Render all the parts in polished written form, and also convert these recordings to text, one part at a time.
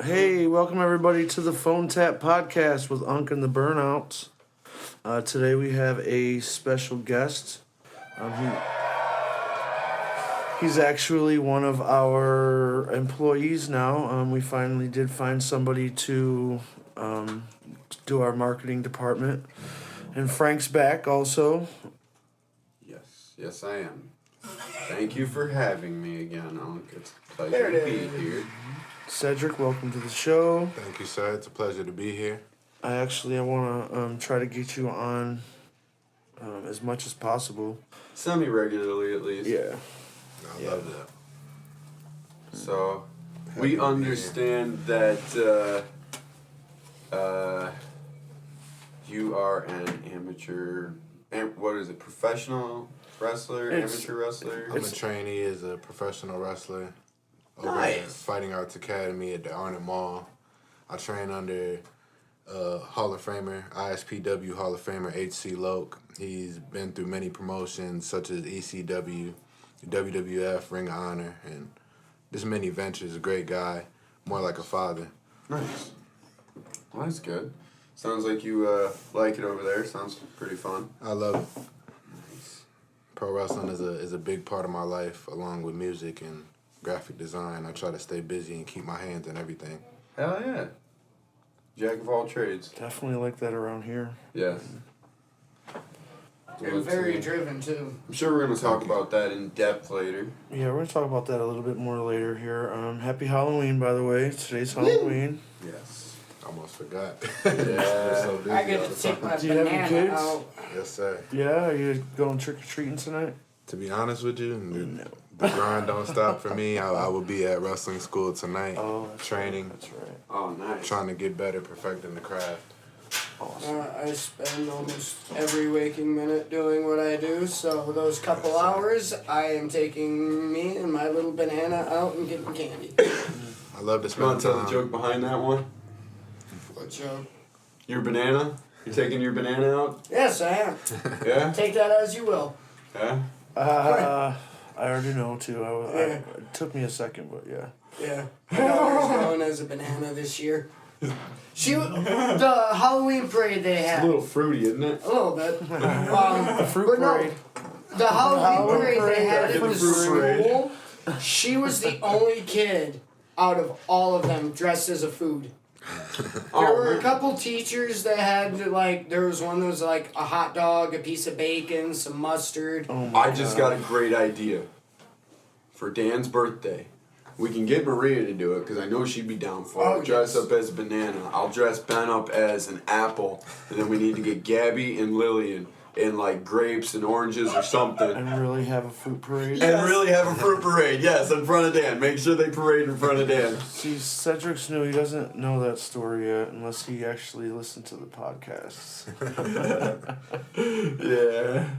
Hey, welcome everybody to the Phone Tap Podcast with Unk and the Burnouts. Today we have a special guest. He's actually one of our employees now. We finally did find somebody to do our marketing department. And Frank's back also. Yes, I am. Thank you for having me again, Unk. It's a pleasure to be here. Cedric, welcome to the show. Thank you, sir. It's a pleasure to be here. I want to try to get you on as much as possible. Semi-regularly, at least. Yeah. I love that. So, Happy we to be understand that you are an amateur, professional wrestler, amateur wrestler? I'm a trainee as a professional wrestler over Nice. at Fighting Arts Academy at the Arnott Mall. I train under Hall of Famer, ISPW Hall of Famer H.C. Loke. He's been through many promotions such as ECW, WWF, Ring of Honor, and just many ventures. A great guy, more like a father. Nice. Well, that's good. Sounds like you like it over there. Sounds pretty fun. I love it. Nice. Pro wrestling is a big part of my life, along with music and graphic design. I try to stay busy and keep my hands in everything. Hell yeah. Jack of all trades. Definitely like that around here. Yes. And very driven too. I'm sure we're going to talk about that in depth later. Yeah, we're going to talk about that a little bit more later here. Happy Halloween, by the way. Today's Halloween. Yes. Almost forgot. Yeah. We're so busy I get all to the take time. my Do you have any banana kids? out. Yes, sir. Yeah, are you going trick-or-treating tonight? To be honest with you, the grind don't stop for me. I will be at wrestling school tonight, Oh, that's training, That's right. Oh, nice. trying to get better, perfecting the craft. Awesome. I spend almost every waking minute doing what I do, so those couple hours, I am taking me and my little banana out and getting candy. I love to You want spend to tell the time. joke behind that one? What joke? Your banana? You're taking your banana out? Yes, I am. Yeah? Take that as you will. Yeah? I already know, too. Yeah. It took me a second, but yeah. Yeah. My daughter's going as a banana this year. The Halloween parade they It's had. a little fruity, isn't it? A little bit. The fruit But no, parade. the Halloween parade parade, they had yeah, at the the fruit parade. school, she was the only kid out of all of them dressed as a food. There were a couple teachers that had, there was one that was like a hot dog, a piece of bacon, some mustard. Oh my I just got a great idea. For Dan's birthday, we can get Maria to do it because I know she'd be down for Oh, it. Dress yes. up as a banana. I'll dress Ben up as an apple. And then we need to get Gabby and Lillian in like grapes and oranges or something. And really have a fruit parade. And really have a fruit parade, yes, in front of Dan. Make sure they parade in front of Dan. See, Cedric's new. He doesn't know that story yet unless he actually listened to the podcasts. Yeah.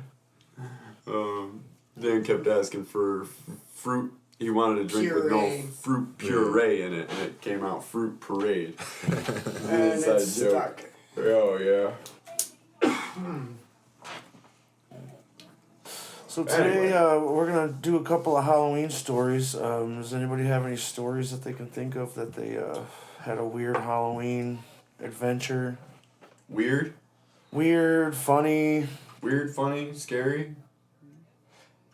Dan kept asking for fruit. He wanted a drink with no Puree. fruit puree in it, and it came out fruit parade. And Inside it's joke. stuck. Oh yeah. So today Anyway. we're gonna do a couple of Halloween stories. Does anybody have any stories that they can think of that they had a weird Halloween adventure? Weird, Weird, funny. funny, scary.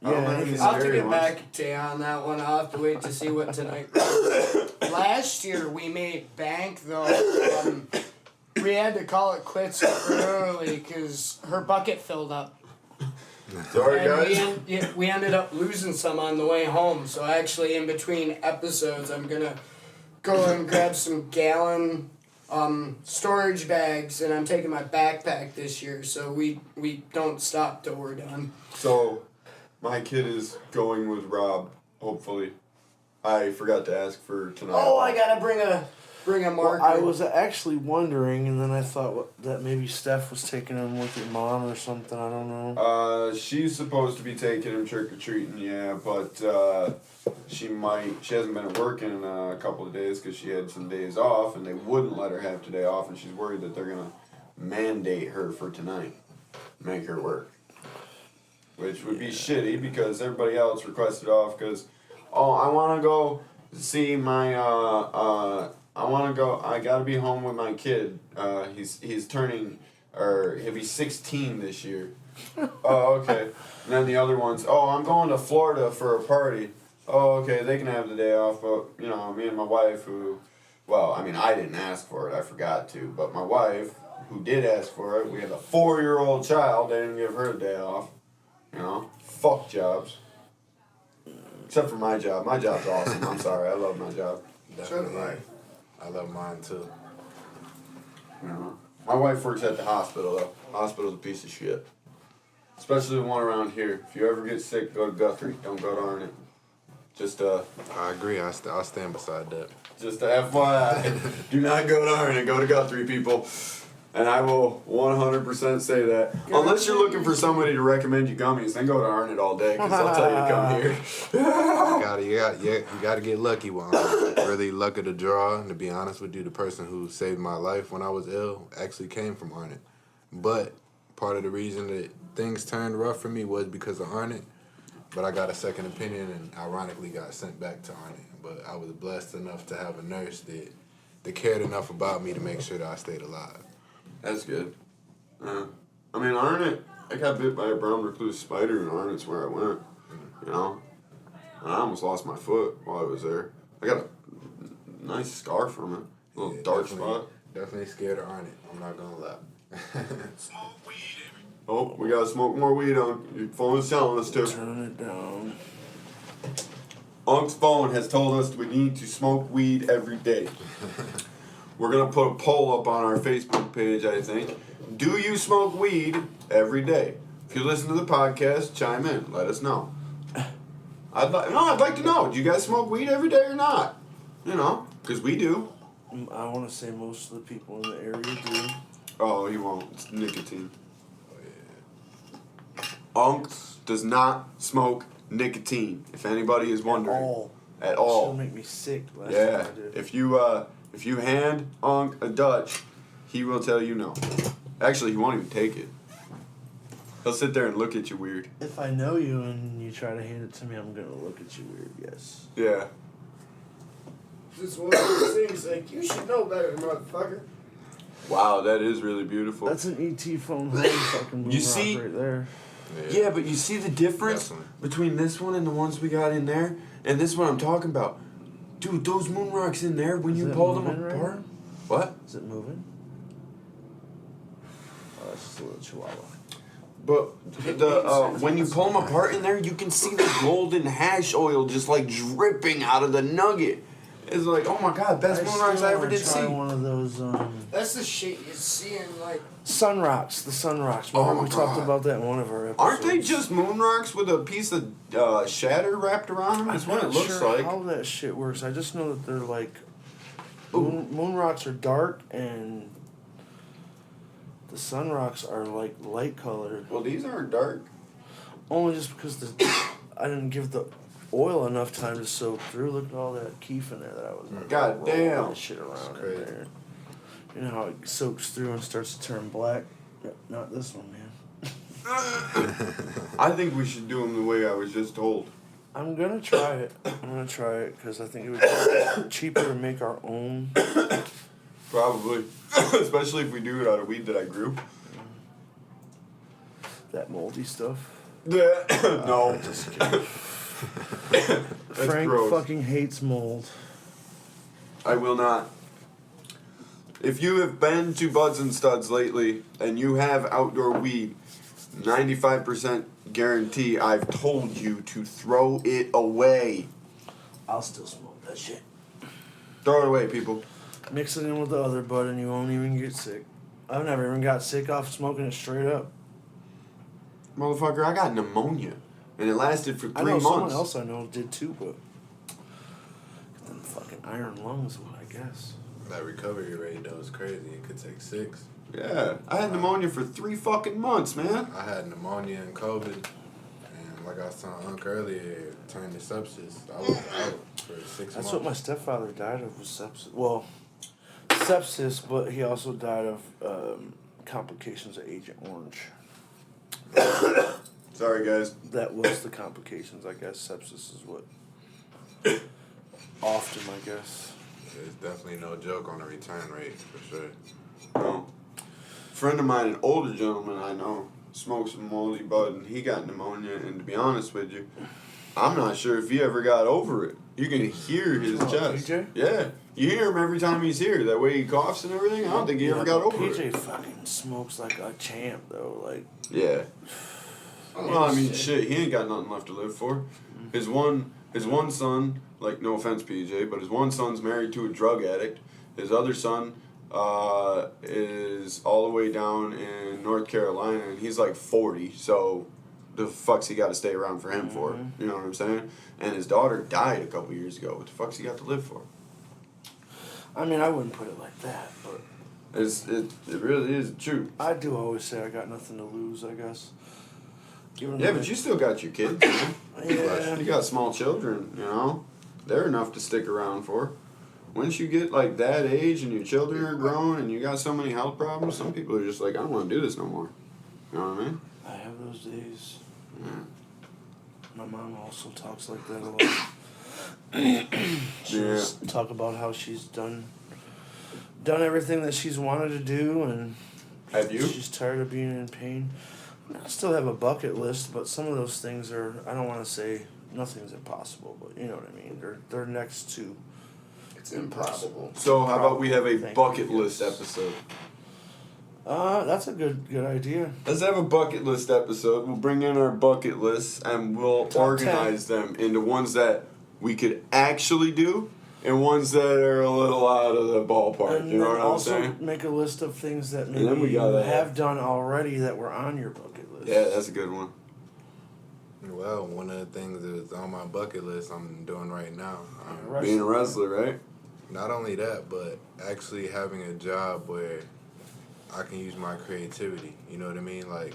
I don't Yeah, have any I'll have to scary get ones. back to you on that one. I'll have to wait to see what tonight. Last year we made bank though. We had to call it quits early because her bucket filled up. Sorry And guys. we ended up losing some on the way home. So actually, in between episodes, I'm gonna go and grab some gallon storage bags, and I'm taking my backpack this year. So we don't stop till we're done. So, my kid is going with Rob. Hopefully, I forgot to ask for tonight. Oh, I gotta bring a marker. Well, I was actually wondering, and then I thought that maybe Steph was taking him with your mom or something. I don't know. She's supposed to be taking him trick or treating, yeah, but she hasn't been working in a couple of days because she had some days off, and they wouldn't let her have today off, and she's worried that they're gonna mandate her for tonight, make her work, which would be shitty because everybody else requested off because, oh, I want to go See, my I want to go. I gotta be home with my kid. He's turning, or he'll be 16 this year. Oh, okay. And then the other ones. Oh, I'm going to Florida for a party. Oh, okay. They can have the day off, but you know, me and my wife, who, well, I mean, I didn't ask for it. I forgot to, but my wife, who did ask for it, we had a 4-year-old child. They didn't give her a day off. You know, fuck jobs. Except for my job. My job's awesome. I'm sorry. I love my job. Definitely. I love mine too. You know, my wife works at the hospital though. Hospital's a piece of shit. Especially the one around here. If you ever get sick, go to Guthrie. Don't go to Arnott. Just I agree. I'll stand beside that. just a FYI. Do not go to Arnott. Go to Guthrie, people. And I will 100% say that. Unless you're looking for somebody to recommend you gummies, then go to Arnott all day, because they'll tell you to come here. You gotta get lucky with Arnold. Really luck of the draw. And to be honest with you, the person who saved my life when I was ill actually came from Arnott. But part of the reason that things turned rough for me was because of Arnott. But I got a second opinion and ironically got sent back to Arnott. But I was blessed enough to have a nurse that cared enough about me to make sure that I stayed alive. That's good. I mean, Arnott, I got bit by a brown recluse spider in Arnott's where I went. You know? And I almost lost my foot while I was there. I got a nice scar from it. A little dark spot. Definitely scared of Arnott. I'm not gonna lie. Oh, we gotta smoke more weed on. Your phone is telling us to. Turn it down. Unc's phone has told us we need to smoke weed every day. We're gonna put a poll up on our Facebook page, I think. Do you smoke weed every day? If you listen to the podcast, chime in. Let us know. I'd like to know. Do you guys smoke weed every day or not? You know, because we do. I want to say most of the people in the area do. Oh, you won't. It's nicotine. Unc does not smoke nicotine. If anybody is wondering. At all. It'll make me sick. Last Yeah. time I did. If you hand Unc a Dutch, he will tell you no. Actually, he won't even take it. He'll sit there and look at you weird. If I know you and you try to hand it to me, I'm gonna look at you weird. Yes. Yeah. It's one of those things like, you should know better, motherfucker. Wow, that is really beautiful. That's an ET phone home fucking moon You rock see- right there. Yeah, but you see the difference Definitely. between this one and the ones we got in there, and this one I'm talking about. Dude, those moon rocks in there, when Is you it pull them moving right apart. now? What? Is it moving? Oh, that's just a little chihuahua. But when you pull them apart in there, you can see the golden hash oil just like dripping out of the nugget. It's like, oh my god, best moon rocks I ever did try see. one of those That's the shit you see in, like, sun rocks. The sun rocks. Oh Remember my we talked God. about that in one of our episodes. Aren't they just moon rocks with a piece of shatter wrapped around them? That's I'm what it not looks sure like. how that shit works. I just know that they're like moon rocks are dark and the sun rocks are like light colored. Well, these aren't dark. Only just because I didn't give the oil enough time to soak through. Look at all that keef in there that I was God rolling damn. that shit around in crazy. there. You know how it soaks through and starts to turn black? Not this one, man. I think we should do them the way I was just told. I'm gonna try it. Because I think it would be cheaper to make our own. Probably. Especially if we do it out of weed that I grew. That moldy stuff. No. Just kidding. Frank gross. fucking hates mold. I will not. If you have been to Buds and Studs lately and you have outdoor weed, 95% guarantee I've told you to throw it away. I'll still smoke that shit. Throw it away, people. Mix it in with the other bud and you won't even get sick. I've never even got sick off smoking it straight up. Motherfucker, I got pneumonia. And it lasted for 3 I know months. someone else I know did too, but them fucking iron lungs, I guess. That recovery rate though is crazy. It could take 6. Yeah, I had pneumonia for 3 fucking months, man. I had pneumonia and COVID, and like I was telling Unc earlier, it turned to sepsis. I was out for 6 months. That's what my stepfather died of, was sepsis. Well, sepsis, but he also died of complications of Agent Orange. Sorry, guys. That was the complications, I guess. Sepsis is what often, I guess. There's definitely no joke on the return rate, for sure. No. Friend of mine, an older gentleman I know, smoked some moldy bud and he got pneumonia. And to be honest with you, I'm not sure if he ever got over it. You can hear his chest. PJ? Yeah, you hear him every time he's here. That way he coughs and everything. I don't think he ever got over PJ it. fucking smokes like a champ, though. Like, Yeah. Well, I mean, shit, he ain't got nothing left to live for. His one son, like, no offense, PJ, but his one son's married to a drug addict. His other son is all the way down in North Carolina, and he's like 40, so the fuck's he got to stay around for him for? You know what I'm saying? And his daughter died a couple years ago. What the fuck's he got to live for? I mean, I wouldn't put it like that, but It really is true. I do always say I got nothing to lose, I guess. Given Yeah, that- but you still got your kids. Man. Yeah. You got small children, you know? They're enough to stick around for. Once you get like that age and your children are grown and you got so many health problems, some people are just like, I don't want to do this no more. You know what I mean? I have those days. Yeah. My mom also talks like that a lot. She'll talk about how she's done everything that she's wanted to do, and Have you? she's tired of being in pain. I still have a bucket list, but some of those things are, I don't want to say nothing's impossible, but you know what I mean. They're next to. It's improbable. So how about we have a Thank bucket you, list yes. episode? That's a good idea. Let's have a bucket list episode. We'll bring in our bucket lists and we'll Top organize them into ones that we could actually do and ones that are a little out of the ballpark. And You know then what I'm also saying? make a list of things that then maybe we you gotta- have done already that were on your bucket list. Yeah, that's a good one. Well, one of the things that's on my bucket list I'm doing right now. Right. Being a wrestler, right? Not only that, but actually having a job where I can use my creativity. You know what I mean? Like,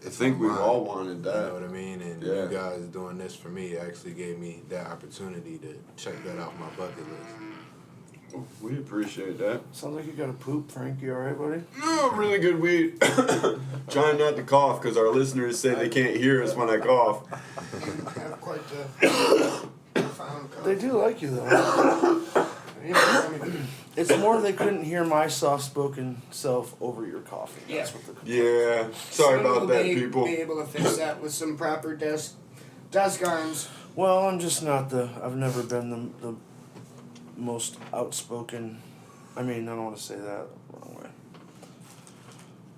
I think we've mine. all wanted You that. know what I mean? And Yeah. you guys doing this for me actually gave me that opportunity to check that off my bucket list. We appreciate that. Sounds like you got a poop, Frank. You alright, buddy? No, really good weed. Trying not to cough because our listeners say they can't hear us when I cough. You have quite the profound cough. They do like you though. Yeah, It's more they couldn't hear my soft-spoken self over your coughing. That's Yeah. what the Yeah, sorry someone about will that, be people. Be able to fix that with some proper desk arms. Well, I'm just not I've never been the most outspoken. I mean, I don't want to say that the wrong way.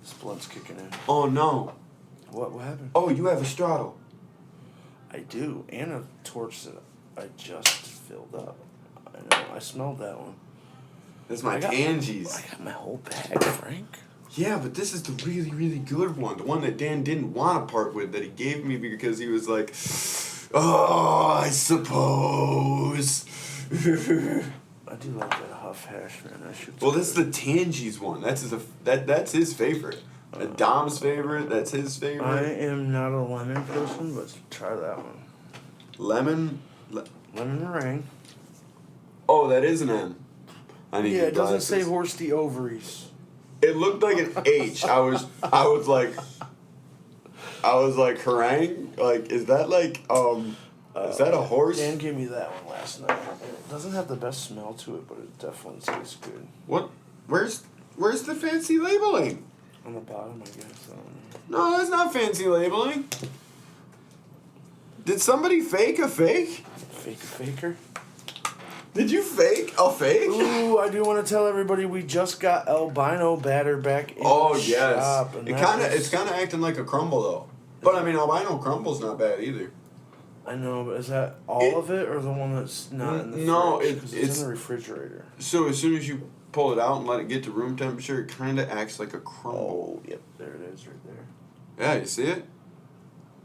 This blunt's kicking in. Oh no. What happened? Oh, you have a straddle. I do, and a torch that I just filled up. I know. I smelled that one. That's my I got Tangies. my whole bag, Frank. Yeah, but this is the really, really good one. The one that Dan didn't want to part with that he gave me because he was like, oh, I suppose. I do like that Huff hash, man. That shit's Well, that's good. the Tangies one. That's his favorite. Dom's favorite. That's his I favorite. am not a lemon person, but try that one. Lemon. Lemon meringue. Oh, that is an M. I need Yeah, new it doesn't say glasses. horse the ovaries. It looked like an H. I was like harangue. Like, is that like is that a horse? Dan gave me that one last night. It doesn't have the best smell to it, but it definitely tastes good. What? Where's the fancy labeling? On the bottom, I guess. I don't No, know. that's not fancy labeling. Did somebody fake a fake? Faker. Did you fake a fake? Ooh, I do want to tell everybody we just got albino batter back in Oh the yes. shop. And It's kinda acting like a crumble though. But I mean albino crumble's not bad either. I know, but is that all of it or the one that's not in the No, fridge? 'Cause it's in the refrigerator. So as soon as you pull it out and let it get to room temperature, it kinda acts like a crumble. Oh, yep, there it is right there. Yeah, you see it?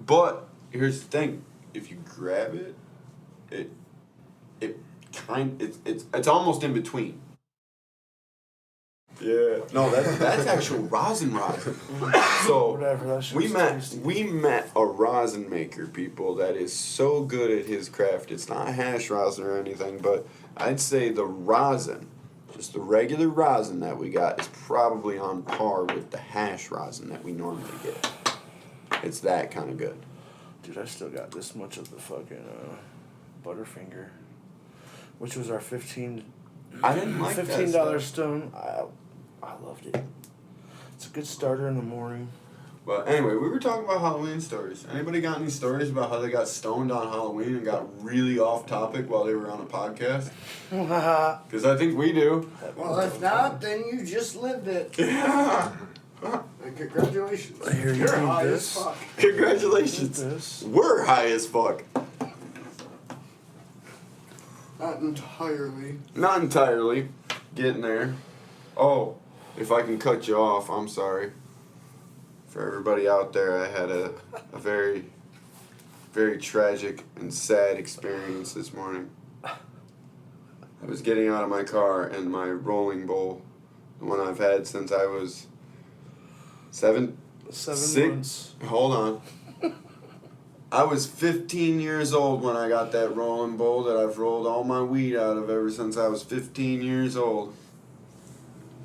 But here's the thing. If you grab it, it's almost in between. Yeah. No, that's actual rosin. So Whatever, that shit's we tasty. met a rosin maker, people, that is so good at his craft. It's not hash rosin or anything, but I'd say the rosin, just the regular rosin that we got, is probably on par with the hash rosin that we normally get. It's that kind of good. Dude, I still got this much of the fucking Butterfinger. which was our $15 I didn't like that $15 stuff. stone. I loved it. It's a good starter in the morning. But anyway, we were talking about Halloween stories. Anybody got any stories about how they got stoned on Halloween and got really off topic while they were on a podcast? Because I think we do. Well, if not, then you just lived it. Yeah. And congratulations. Here, you You're need high this. as fuck. Congratulations. This. We're high as fuck. Not entirely. Not entirely. Getting there. Oh, if I can cut you off, I'm sorry. For everybody out there, I had a very, very tragic and sad experience this morning. I was getting out of my car and my rolling bowl, the one I've had since I was 7 six- months. Hold on. I was 15 years old when I got that rolling bowl that I've rolled all my weed out of ever since I was 15 years old.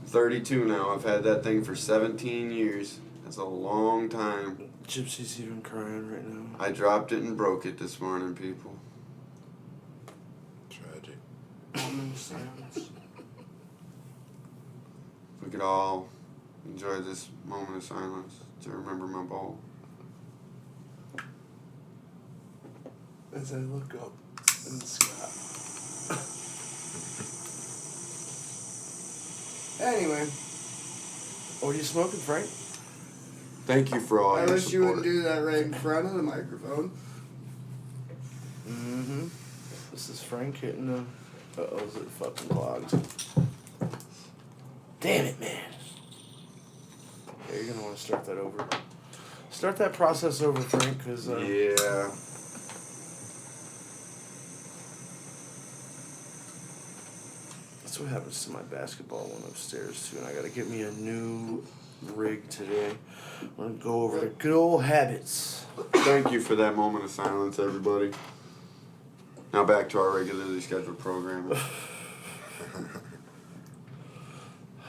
32 now. I've had that thing for 17 years. That's a long time. Gypsy's even crying right now. I dropped it and broke it this morning, people. Tragic. Moment of silence. If we could all enjoy this moment of silence to remember my bowl. As I look up in the sky. Anyway, What are you smoking, Frank? Thank you for all I your wish you support. wouldn't do that right in front of the microphone. Mm-hmm. This is Frank hitting the... Uh-oh, is it fucking clogged? Damn it, man. Yeah, you're gonna want to start that over. Start that process over, Frank, because... Yeah. That's what happens to my basketball one upstairs, too. And I gotta get me a new rig today. I'm gonna go over the good old habits. Thank you for that moment of silence, everybody. Now back to our regularly scheduled program.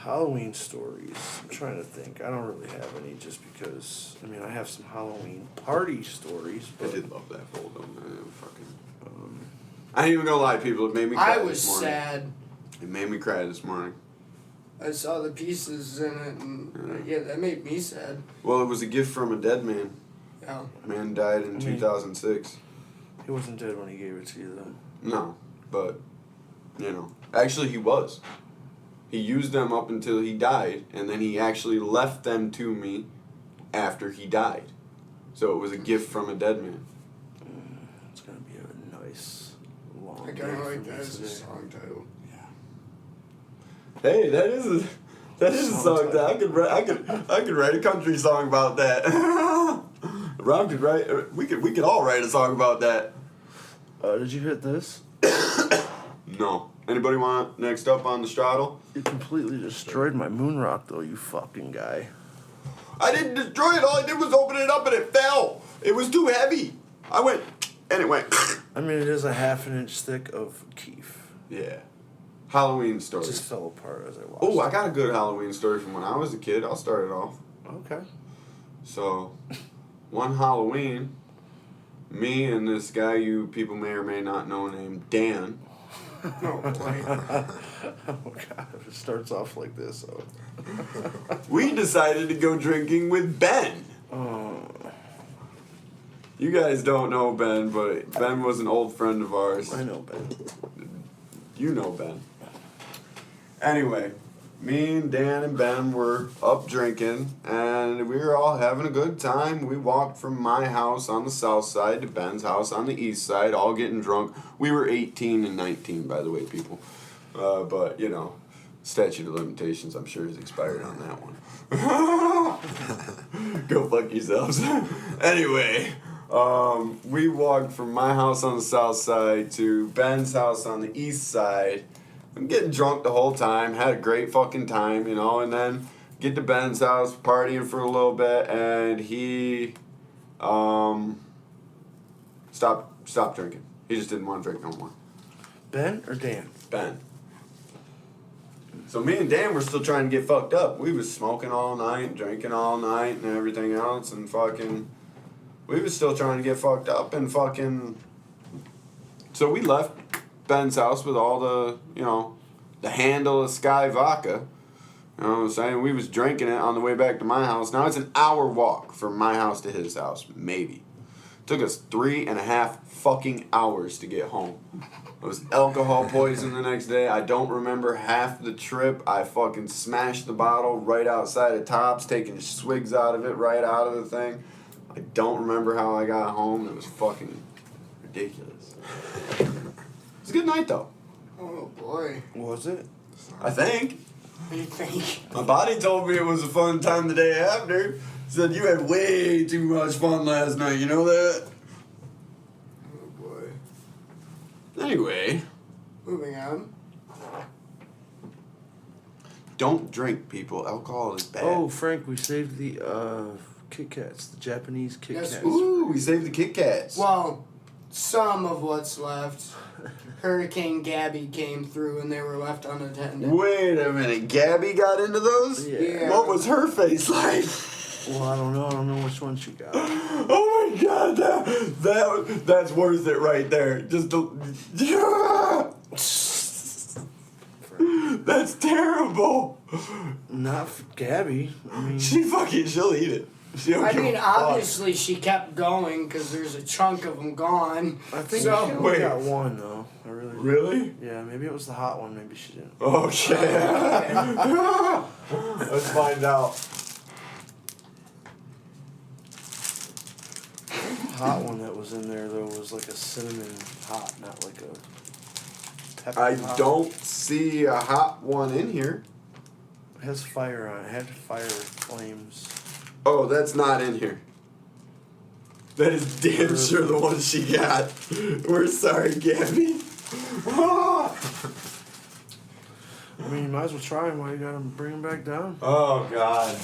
Halloween stories. I'm trying to think. I don't really have any just because, I mean, I have some Halloween party stories, I but did love that fold though, man. It was fucking. I ain't even gonna lie, people. It made me cry I was this morning. sad. It made me cry this morning. I saw the pieces in it, and yeah, that made me sad. Well, it was a gift from a dead man. Yeah. Man died in I mean- 2006. he wasn't dead when he gave it to you, though. No, but, you know. Actually, he was. He used them up until he died, and then he actually left them to me after he died. So it was a gift from a dead man. It's gonna be a nice, long I day kind of for like me that as a today. song title. Hey, that is a Song song title. that I could write a country song about that. Rob could write. We could all write a song about that. Did you hit this? No. Anybody want next up on the straddle? You completely destroyed my moon rock, though, you fucking guy. I didn't destroy it. All I did was open it up and it fell. It was too heavy. I went and it went. I mean, it is a half an inch thick of keef. Yeah. Halloween It stories. just fell apart as I watched. Oh, I got a good Halloween story from when I was a kid. I'll start it off. Okay. So, one Halloween, me and this guy you people may or may not know named Dan. Oh boy. Oh god, if it starts off like this. Oh. We decided to go drinking with Ben. Oh. You guys don't know Ben, but Ben was an old friend of ours. I know, Ben. You know Ben. Anyway, me and Dan and Ben were up drinking, and we were all having a good time. We walked from my house on the south side to Ben's house on the east side, all getting drunk. We were 18 and 19, by the way, people. But, you know, statute of limitations, I'm sure, is expired on that one. Go fuck yourselves. Anyway, we walked from my house on the south side to Ben's house on the east side. I'm getting drunk the whole time, had a great fucking time, you know, and then get to Ben's house, partying for a little bit, and he stopped drinking. He just didn't want to drink no more. Ben or Dan? Ben. So me and Dan were still trying to get fucked up. We was smoking all night, drinking all night, and everything else, and fucking... We was still trying to get fucked up, and fucking... So we left Ben's house with all the, the handle of Sky Vodka. You know what I'm saying? We was drinking it on the way back to my house. Now it's an hour walk from my house to his house, maybe. Took us 3.5 fucking hours to get home. It was alcohol poisoning the next day. I don't remember half the trip. I fucking smashed the bottle right outside of Tops, taking swigs out of it right out of the thing. I don't remember how I got home. It was fucking ridiculous. It was a good night though. Oh boy. Was it? I think. What do you think? My body told me it was a fun time the day after. Said you had way too much fun last night. You know that? Oh boy. Anyway, Moving on. don't drink, people. Alcohol is bad. Oh, Frank, we saved the Kit Kats, the Japanese Kit Yes, Kats. Ooh, we saved the Kit Kats. Well, some of what's left. Hurricane Gabby came through and they were left unattended. Wait a minute. Gabby got into those? Yeah. What was her face like? Well, I don't know which one she got. Oh my god, that's worth it right there. Just that's terrible. Not for Gabby. I mean, She'll eat it. She don't I give mean, a fuck. obviously she kept going because there's a chunk of them gone. I think So- she only got one though. I really. Really? Yeah, maybe it was the hot one. Maybe she didn't. Okay. Let's find out. The hot one that was in there though was like a cinnamon hot, not like a pepper I hot. don't see a hot one in here. It has fire on it. It had fire flames. Oh, that's not in here. That is damn sure the one she got. We're sorry, Gabby. I mean, you might as well try them while you got them. Bring them back down. Oh, God.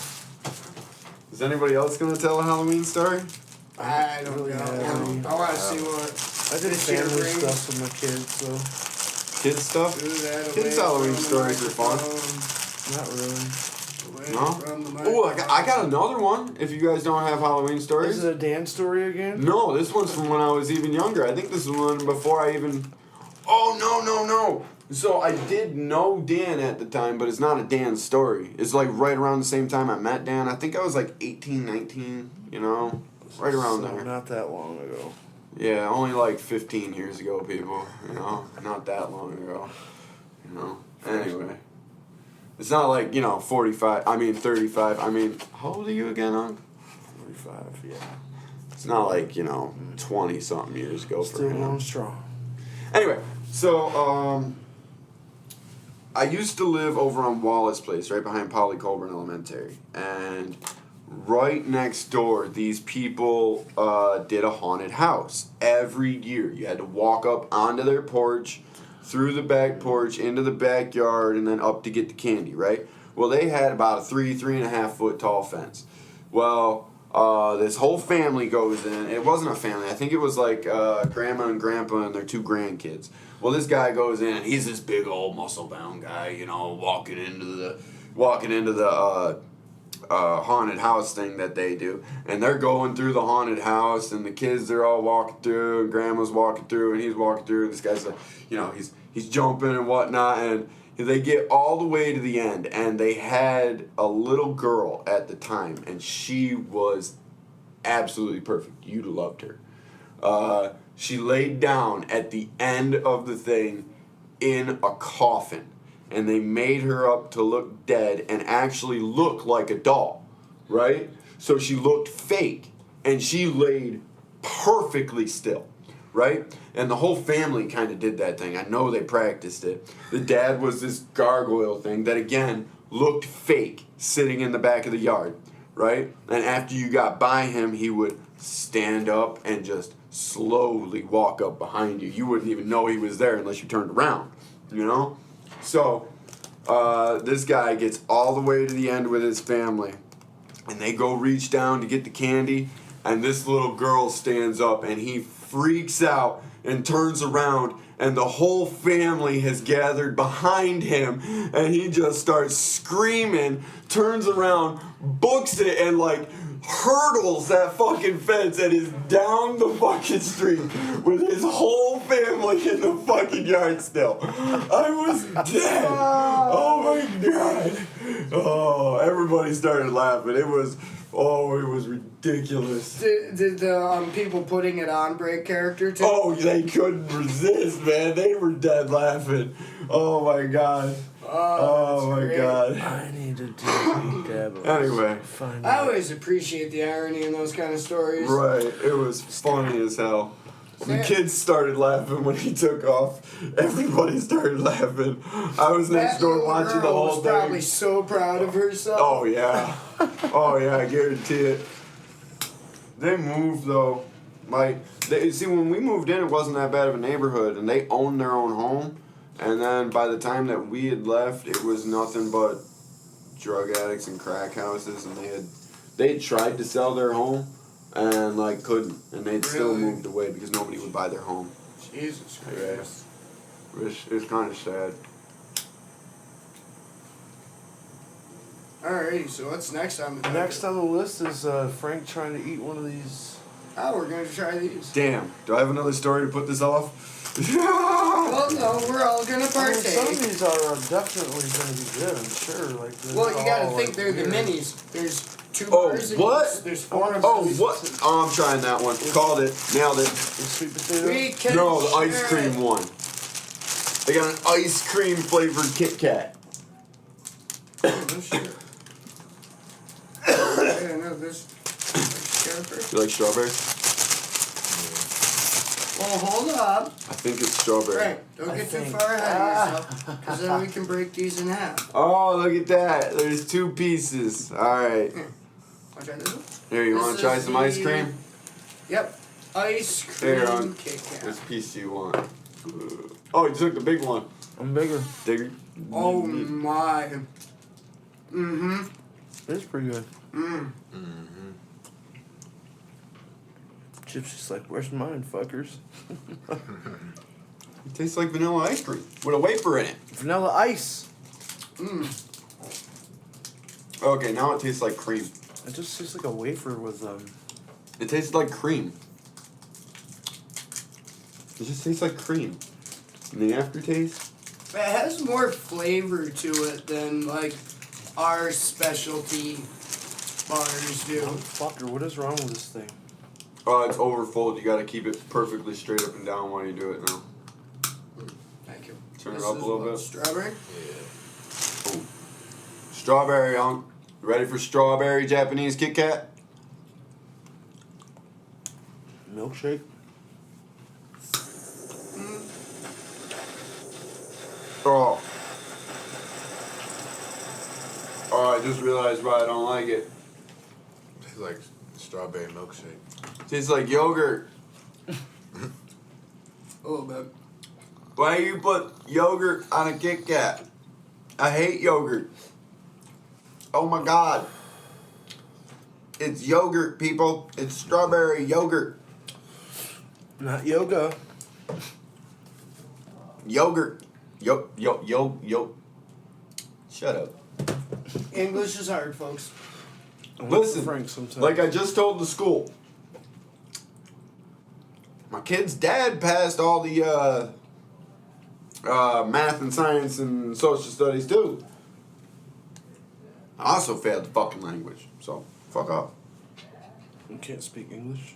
Is anybody else going to tell a Halloween story? I don't know. Yeah, I want to see what. I did this year family brings. stuff with my kids, so Kids stuff? Do that Kids' away Halloween from the stories are fun. microphone, not really. away No? from the Oh, microphone. I got another one if you guys don't have Halloween stories. Is it a Dan story again? No, this one's from when I was even younger. I think this is one before I even. Oh, no. So I did know Dan at the time, but it's not a Dan story. It's like right around the same time I met Dan. I think I was like 18, 19, right around So there. Not that long ago. Yeah, only like 15 years ago, people. Not that long ago. Anyway. It's not like, 35, 35. How old are you again, Unc? 45, yeah. It's not like, 20-something years ago for Still him. going strong. Anyway, so I used to live over on Wallace Place, right behind Polly Colburn Elementary, and right next door, these people did a haunted house every year. You had to walk up onto their porch, through the back porch, into the backyard, and then up to get the candy, right? Well, they had about a 3.5 foot tall fence. Well, this whole family goes in. It wasn't a family. I think it was like grandma and grandpa and their 2 grandkids. Well, this guy goes in. He's this big old muscle-bound guy, walking into the haunted house thing that they do. And they're going through the haunted house, and the kids, they're all walking through, and grandma's walking through, and he's walking through, and this guy's like, he's jumping and whatnot, and they get all the way to the end, and they had a little girl at the time, and she was absolutely perfect. You'd have loved her. She laid down at the end of the thing in a coffin, and they made her up to look dead and actually look like a doll, right? So she looked fake, and she laid perfectly still, right? And the whole family kind of did that thing. I know they practiced it. The dad was this gargoyle thing that, again, looked fake sitting in the back of the yard, right? And after you got by him, he would stand up and just slowly walk up behind you. You wouldn't even know he was there unless you turned around, So, this guy gets all the way to the end with his family, and they go reach down to get the candy, and this little girl stands up, and he freaks out and turns around, and the whole family has gathered behind him, and he just starts screaming, turns around, books it, and hurdles that fucking fence and is down the fucking street with his whole family in the fucking yard still. I was dead. Oh my god. Oh, everybody started laughing. It was ridiculous. Did the people putting it on break character too? Oh, they couldn't resist, man. They were dead laughing. Oh my god. Oh my great. god. I need to do dabble. Anyway. I always appreciate the irony in those kind of stories. Right, it was funny as hell. The kids started laughing when he took off. Everybody started laughing. I was next That door little watching the girl whole was probably thing. so proud of herself. Oh yeah. Oh yeah, I guarantee it. They moved though. See, when we moved in, it wasn't that bad of a neighborhood, and they owned their own home. And then by the time that we had left, it was nothing but drug addicts and crack houses, and they had tried to sell their home and like couldn't, and they'd still Really? moved away because nobody would buy their home. Jesus Yeah. Christ. It's kind of sad. Alrighty, so what's next on the docket? Next on the list is Frank trying to eat one of these. Oh, we're gonna try these. Damn. Do I have another story to put this off? Well, no, we're all gonna I mean, some of partake. these are definitely going to be good, I'm sure. Like, they're Well, you gotta all, think like, they're the weird. minis. There's 2 Oh, bars in what? each. There's 4 of Oh, these. what? Oh, I'm trying that one. Called it. Nailed it. The sweet potato. We can No, the ice share cream it. one. They got an ice cream flavored Kit Kat. Oh, shit. I know this. You like strawberries? Well, hold up. I think it's strawberry. Right, don't I get too think- far ahead of yourself, because then we can break these in half. Oh, look at that. There's 2 pieces. Alright. Wanna try this one? Here, you This want to try is some ice the- cream? Yep. Ice cream Here, on. Kit Kat. Which piece do you want? Oh, you took the big one. I'm bigger. Digger. Oh my. Mm-hmm. It's pretty good. Mm. Chip's just like, where's mine, fuckers? It tastes like vanilla ice cream with a wafer in it. Vanilla ice. Mm. Okay, now it tastes like cream. It just tastes like a wafer with It tastes like cream. It just tastes like cream. And the aftertaste? It has more flavor to it than like our specialty bars do. Oh, fucker, what is wrong with this thing? It's overfull. You gotta keep it perfectly straight up and down while you do it now. Thank you. Turn it This up a is little what, bit. Strawberry? Strawberry, You ready for strawberry Japanese Kit Kat? Milkshake? Oh. Oh, I just realized why I don't like it. It's like strawberry milkshake. Tastes like yogurt. A little bit. Why do you put yogurt on a Kit Kat? I hate yogurt. Oh my god. It's yogurt, people. It's strawberry yogurt. Not yoga. Yogurt. Yo. Shut up. English is hard, folks. I went for Listen, Frank sometimes. like I just told the school, my kid's dad passed all the math and science and social studies too. I also failed the fucking language, so fuck off. You can't speak English.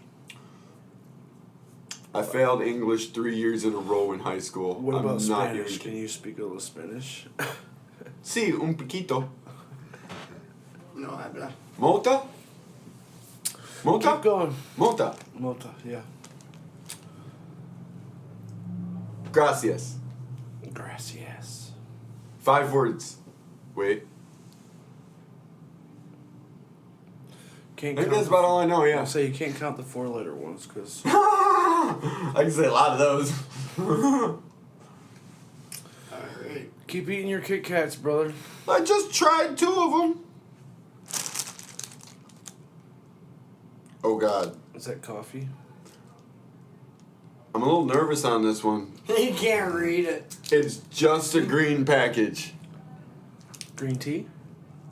I failed English 3 years in a row in high school. What I'm about not Spanish? even Can kidding. you speak a little Spanish? Sí, un poquito. No habla. Mota? Keep Mota? going. Mota. Mota, yeah. Gracias. Gracias. 5 words. Wait. Can't I think count that's about all I know, I'll yeah. say you can't count the 4-letter ones because I can say a lot of those. Alright. keep eating your Kit Kats, brother. I just tried 2 of them. Oh god. Is that coffee? I'm a little nervous on this one. You can't read it. It's just a green package. Green tea?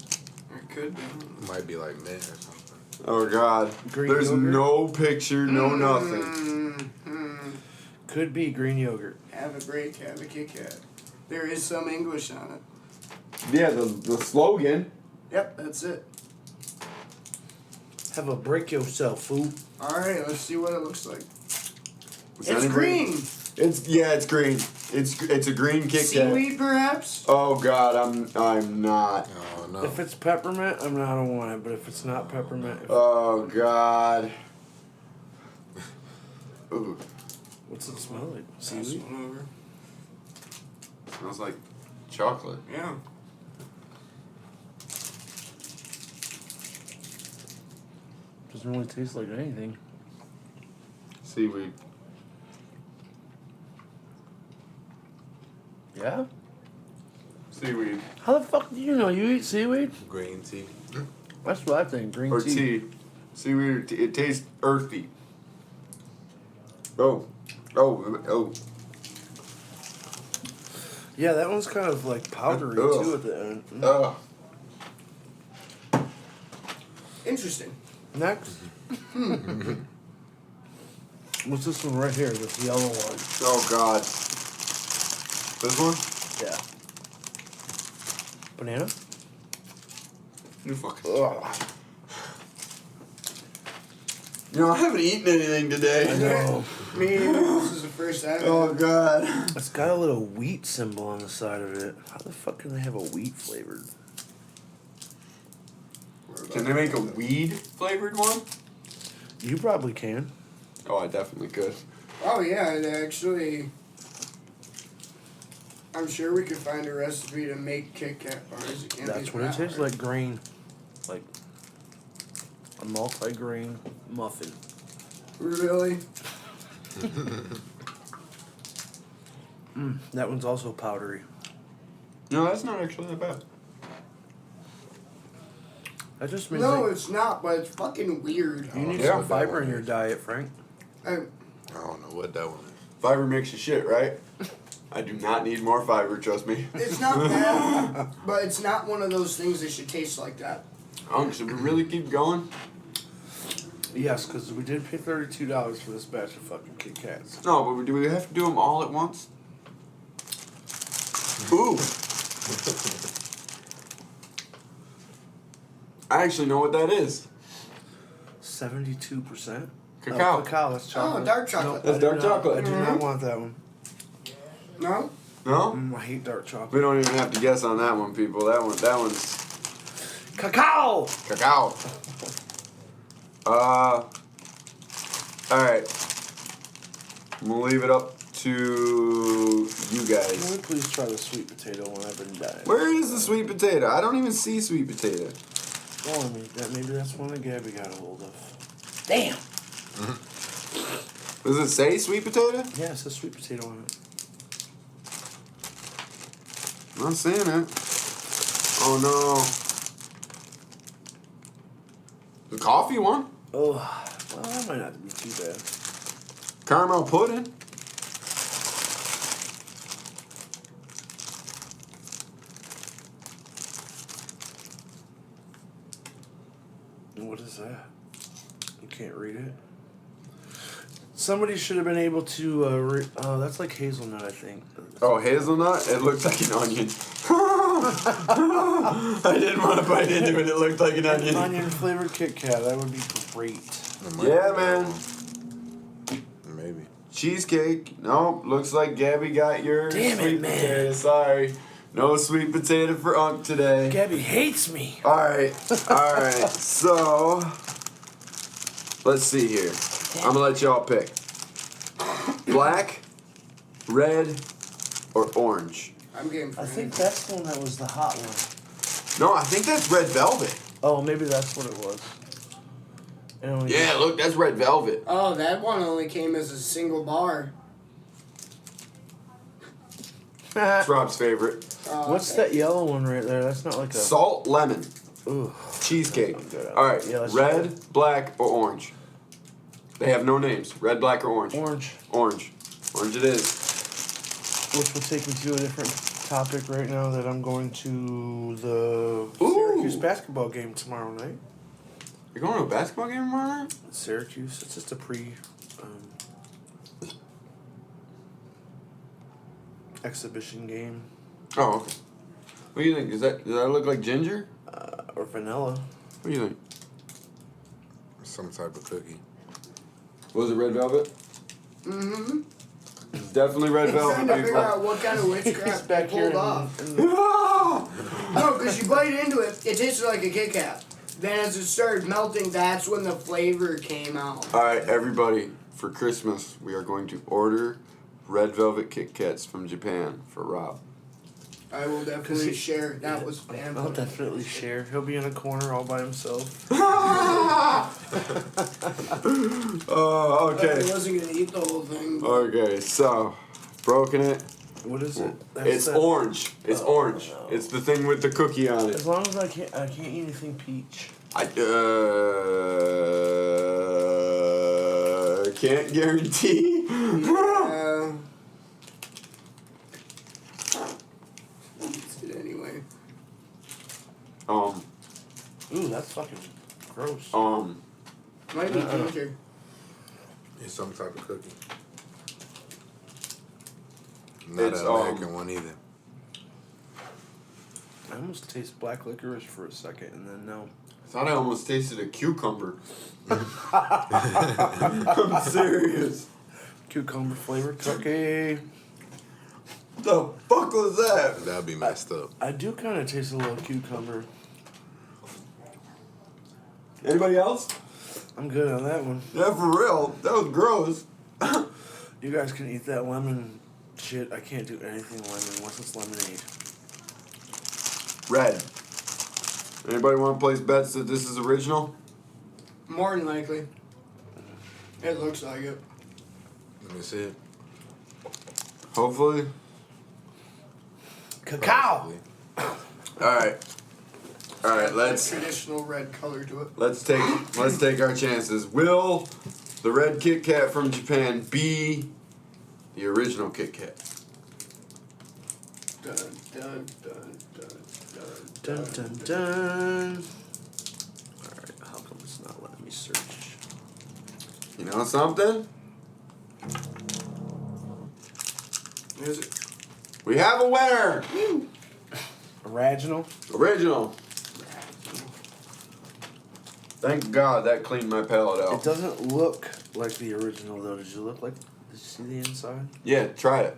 It could be. Might be like mint or something. Oh God. Green There's yogurt? no picture, no nothing. Could be green yogurt. Have a break, have a Kit Kat. There is some English on it. Yeah, the slogan. Yep, that's it. Have a break yourself, fool. Alright, let's see what it looks like. Is It's anybody- green. It's green. It's a green Kit Kat. Seaweed, perhaps? Oh God, I'm not. Oh no. If it's peppermint, I don't want it. But if it's not peppermint, Oh God. Ooh, what's it smell like? Pass Seaweed? one over. smells like chocolate. Yeah. Doesn't really taste like anything. Seaweed. Yeah? Seaweed. How the fuck do you know you eat seaweed? Green tea. That's what I think. Green Or tea. tea. Seaweed or tea. It tastes earthy. Oh. Yeah, that one's kind of like powdery Ugh. too at the end. Ugh. Mm. Interesting. Next. What's this one right here? This yellow one. Oh God. This one? Yeah. Banana? You fucking. Ugh. You know, I haven't eaten anything today. I know. Me neither. This is the first time. Oh God. It's got a little wheat symbol on the side of it. How the fuck can they have a wheat flavored? Can they make a weed flavored one? You probably can. Oh, I definitely could. Oh yeah, and actually, I'm sure we could find a recipe to make Kit Kat bars. It can't That's be what it that tastes hard. like. Grain. Like a multi-grain muffin. Really? That one's also powdery. No, that's not actually that bad. That just means No, that it's not. But it's fucking weird. you need Yeah. some fiber in your diet, Frank. I, I don't know what that one is. Fiber makes you shit, right? I do not need more fiber, trust me. it's not bad, but it's not one of those things that should taste like that. Should we really keep going? Yes, because we did pay $32 for this batch of fucking Kit Kats. No, but do we have to do them all at once? Ooh. I actually know what that is. 72%? Cacao. Oh, cacao, that's chocolate. dark chocolate. No, That's I do dark not- chocolate. I do not want that one. No? No? I hate dark We chocolate. don't even have to guess on that one, people. That one's Cacao! cacao. Alright. I'm gonna leave it up to you Can guys. we please try the sweet potato one? I've been dying. Where is the sweet potato? I don't even see sweet potato. Oh, maybe that's one that Gabby got a hold of. Damn! Does it say sweet potato? Yeah, it says sweet potato on it. I'm not seeing it. Oh no. The coffee one? Oh, well, that might not be too bad. Caramel pudding. What is that? You can't read it? Somebody should have been able to, oh, that's like hazelnut, I think. Oh, hazelnut? It looks like an onion. I didn't want to bite into it. It looked like an onion. Onion flavored Kit Kat, that would be great. It might Yeah, be man. that one. Maybe. Cheesecake. Nope. Looks like Gabby got your Damn it, sweet man. potato. Sorry. No sweet potato for Unc today. Gabby hates me. Alright. Alright. So, let's see here. I'm gonna let y'all pick. Black, red, or orange. I'm getting I for think that's the one that was the hot one. No, I think that's red velvet. Oh, maybe that's what it was. It only- Yeah, look, that's red velvet. Oh, that one only came as a single bar. It's Rob's favorite. Oh, What's okay. that yellow one right there? That's not like a. Salt lemon Ooh. cheesecake. I'm good at it. Alright, Yeah, let's try red, black, or orange. They have no names. Red, black, or orange. Orange. Orange. Orange it is. Which will take me to a different topic right now that I'm going to the Ooh. Syracuse basketball game tomorrow night. You're going to a basketball game tomorrow night? Syracuse. It's just a exhibition game. Oh, okay. What do you think? Does that look like ginger? Or vanilla. What do you think? Some type of cookie. Was it red velvet? Mm-hmm. It's definitely red I'm trying velvet, to figure out people. what kind of witchcraft they Back here pulled off. in No, because you bite into it, it tasted like a Kit Kat. Then as it started melting, that's when the flavor came out. Alright, everybody, for Christmas, we are going to order red velvet Kit Kats from Japan for Rob. I will definitely share. That was I'll fantastic. definitely share. He'll be in a corner all by himself. Oh, I okay. wasn't gonna eat the whole thing. But Okay, so, broken it. What is it? It's that- orange. It's orange. no. It's the thing with the cookie on it. As long as I can't eat anything peach. I can't guarantee. Eats it anyway. Ooh, that's fucking gross. Might be ginger. It's some type of cookie. Not It's, an American one either. I almost taste black licorice for a second, and then no. I thought I almost tasted a cucumber. I'm serious. Cucumber flavored cookie. What the fuck was that? That'd be messed up. I do kind of taste a little cucumber. Anybody else? I'm good on that one. Yeah, for real. That was gross. You guys can eat that lemon shit. I can't do anything lemon unless it's lemonade. Red. Anybody want to place bets that this is original? More than likely. It looks like it. Let me see it. Hopefully. Cacao! Alright. Alright, let's Traditional red color to it. let's take our chances. Will the red Kit Kat from Japan be the original Kit Kat? Dun, dun, dun, dun, Dun dun dun. Alright, how come it's not letting me search? You know something? Is it? We have a winner! Original? Original. Thank God that cleaned my palate It out. doesn't look like the original though. Did you see the inside? Yeah, try it.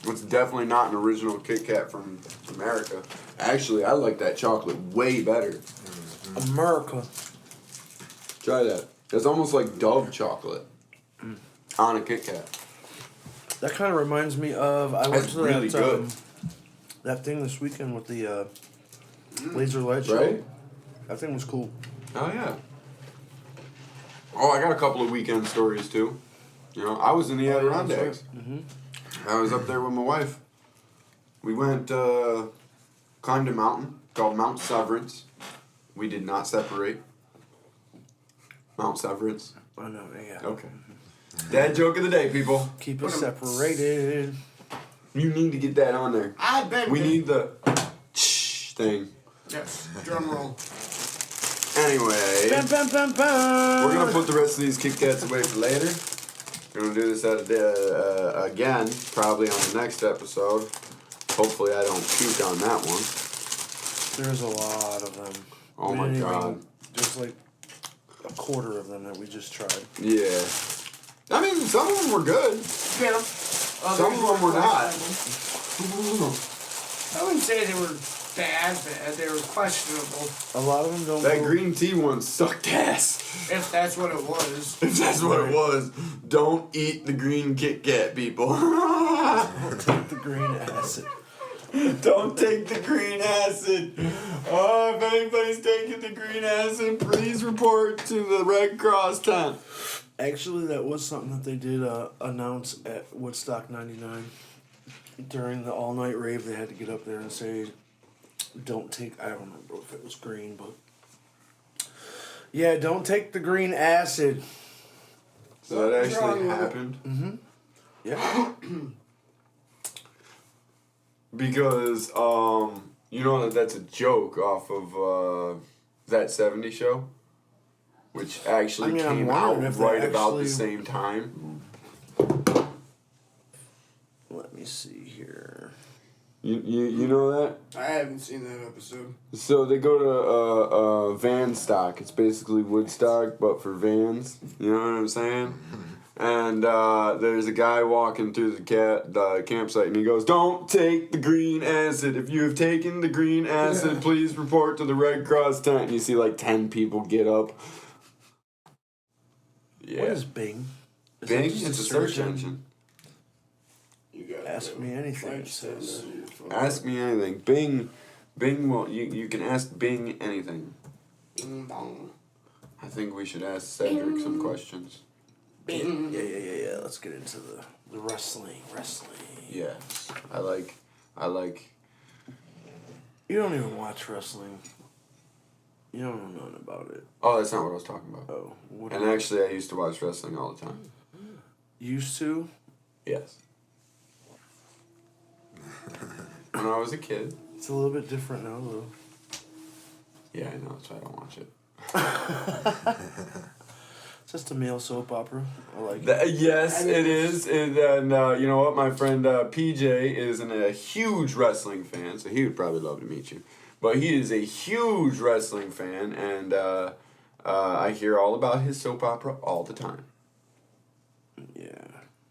It's definitely not an original Kit Kat from America. Actually, I like that chocolate way better. America. Try that. It's almost like Dove chocolate on a Kit Kat. That kind of reminds me of I went That's to really that good. that thing this weekend with the laser light show. Right? That thing was cool. Oh, yeah. Oh, I got a couple of weekend stories, too. You know, I was in the Adirondacks. I was up there with my wife. We went, climbed a mountain called Mount Severance. We did not separate. Mount Severance. Oh no, yeah. Okay. Dad joke of the day, people. Keep it separated. You need to get that on there. I've been. We need the thing. Yes. Drum roll. Anyway, Bam, bam, bam, bam. we're gonna put the rest of these Kit Kats away for later. We're gonna do this again, probably on the next episode. Hopefully, I don't puke on that one. There's a lot of them. Oh We my didn't God. even- There's like a quarter of them that we just tried. Yeah. I mean, some of them were good. Yeah. Some of them were not. I wouldn't say they were bad. They were questionable. A lot of them don't. That go- green tea one sucked ass. If that's what it was. If that's what it was, don't eat the green Kit Kat, people. Take the green acid. Don't take the green acid. Oh, if anybody's taking the green acid, please report to the Red Cross tent. Actually, that was something that they did announce at Woodstock '99 during the all-night rave. They had to get up there and say, "Don't take." I don't remember if it was green, but yeah, don't take the green acid. So that What's wrong actually with it? happened Yeah. because you know that's a joke off of that '70s show. which actually I mean, I'm came wondering out if they right about the actually- same time. Let me see here. You know that? I haven't seen that episode. So they go to van stock. It's basically Woodstock, but for vans. You know what I'm saying? And there's a guy walking through the campsite, and he goes, "Don't take the green acid. If you have taken the green acid, please report to the Red Cross tent." And you see like 10 people get up. Yeah. What is Bing? Is Bing? that just It's a search engine. You got Ask me anything, it says. Ask me anything. Bing will. You can ask Bing anything. Bing bong. I think we should ask Cedric some questions. Bing. Yeah. Let's get into the wrestling. Yes, I like. You don't even watch wrestling. You don't know nothing about it. Oh, that's not what I was talking about. Oh, what And actually, I used to watch wrestling all the time. used to? Yes. When I was a kid. It's a little bit different now, though. Yeah, I know. That's why I don't watch it. It's just a male soap opera. I like it. Yes, it is. And you know what? My friend PJ is a huge wrestling fan, so he would probably love to meet you. But he is a huge wrestling fan, and I hear all about his soap opera all the time. Yeah.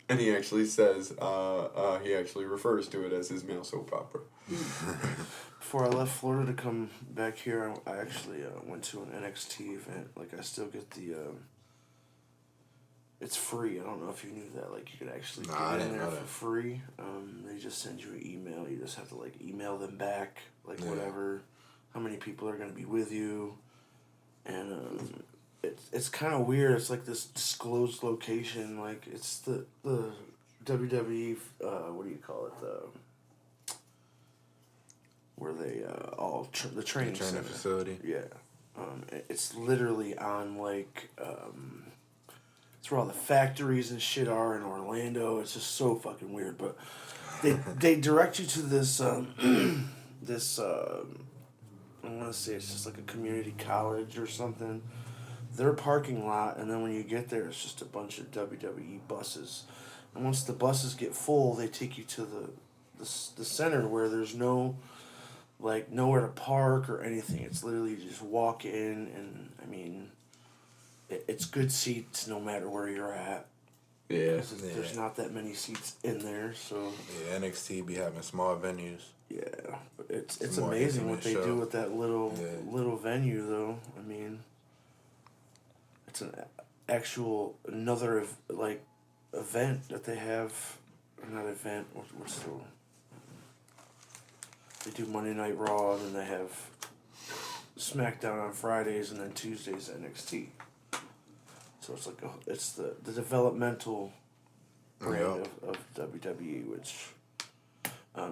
And he actually says, he actually refers to it as his male soap opera. Before I left Florida to come back here, I actually went to an NXT event. Like, I still get the... it's free. I don't know if you knew that. Like, you could actually Nah, I get in didn't there know for that. free. They just send you an email. You just have to, like, email them back, like, Yeah. whatever, how many people are going to be with you. And it's kind of weird. It's like this disclosed location. Like, it's the WWE, what do you call it? Where they all the training Training center. facility. Yeah, it's literally on like it's where all the factories and shit are in Orlando. It's just so fucking weird. But they direct you to this this I want to say it's just like a community college or something. Their parking lot, and then when you get there, it's just a bunch of WWE buses. And once the buses get full, they take you to the center where there's no like nowhere to park or anything. It's literally you just walk in, and I mean, it's good seats no matter where you're at. Yeah. 'Cause there's not that many seats in there, so Yeah, NXT be having small venues. yeah. But it's more amazing what intimate they do show. with that little Yeah. venue, though. I mean, it's an actual another like event that they have. Not event. What's the They do Monday Night Raw, and then they have SmackDown on Fridays, and then Tuesdays NXT. So it's like it's the developmental brand of WWE, which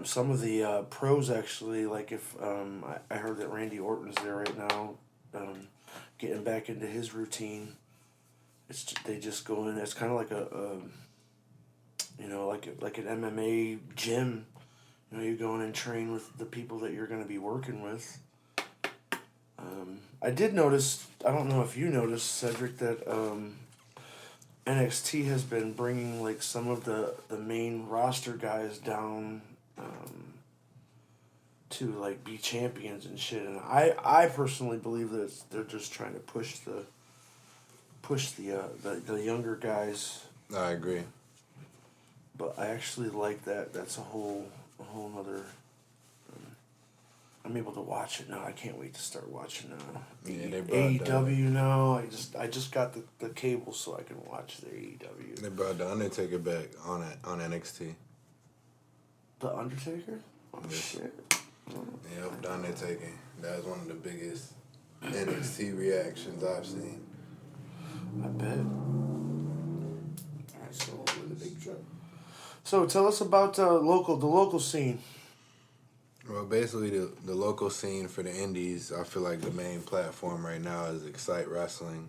some of the pros actually like. If I heard that Randy Orton's there right now, getting back into his routine. They just go in. It's kind of like a like an MMA gym. You know, you go in and train with the people that you're going to be working with. I did notice, I don't know if you noticed, Cedric, that NXT has been bringing like some of the main roster guys down to like be champions and shit. And I personally believe that they're just trying to push the younger guys. I agree. But I actually like that. That's a whole nother. I'm able to watch it now. I can't wait to start watching Yeah, they brought AEW now. I just got the cable so I can watch the AEW. They brought the Undertaker back on NXT. The Undertaker? Oh shit! Yep, the Undertaker. That was one of the biggest NXT reactions I've seen. I bet. I saw it with a big truck. So tell us about the local scene. Well, basically, the local scene for the indies, I feel like the main platform right now is Excite Wrestling,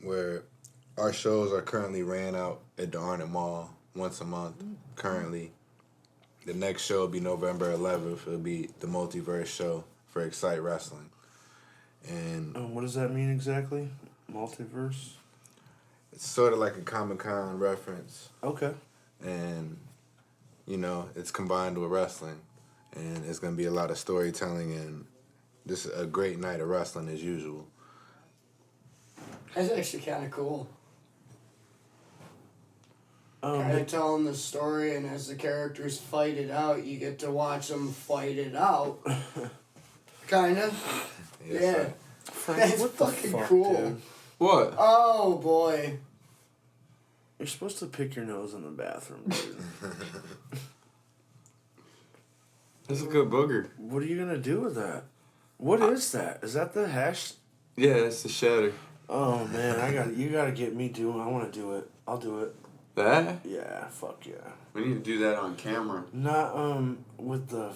where our shows are currently ran out at the Arnett Mall once a month, currently. The next show will be November 11th. It'll be the Multiverse show for Excite Wrestling. And What does that mean exactly? Multiverse? it's sort of like a Comic-Con reference. Okay. And, you know, it's combined with wrestling. And it's going to be a lot of storytelling and just a great night of wrestling as usual. That's actually kind of cool. Kind of telling the story, and as the characters fight it out, you get to watch them fight it out. Kind of. Yes, Yeah. sir. Frank, That's what the fucking fuck, cool. dude? What? Oh boy. You're supposed to pick your nose in the bathroom, dude. That's a good booger. What are you gonna do with that? What is that? Is that the hash? Yeah, that's the shatter. Oh man, you gotta get me doing. I want to do it. I'll do it. That? Yeah, fuck yeah. We need to do that on camera. Not with the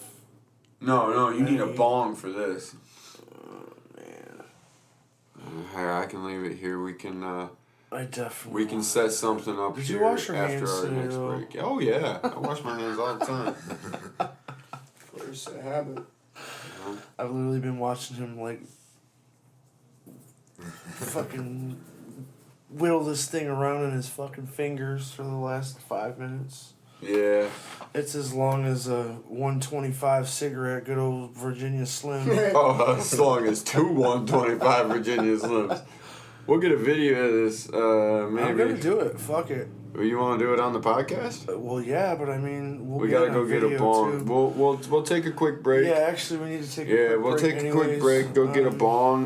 No, you need a Maybe. bong for this. man. Here, I can leave it here. We can I definitely. we can set something up Did here you wash your after hands our today, next though? break. Oh yeah, I wash my hands all the time. First habit. I've literally been watching him like fucking whittle this thing around in his fucking fingers for the last 5 minutes. Yeah. It's as long as a 125 cigarette, good old Virginia Slim. Oh, as long as 125 Virginia Slims. We'll get a video of this. Maybe. I'm gonna do it. Fuck it. You want to do it on the podcast? Well, yeah, but I mean, We gotta go get a bong. We'll take a quick break. Yeah, actually, we need to take. Yeah, a quick we'll break take a quick anyways. break, go get a bong,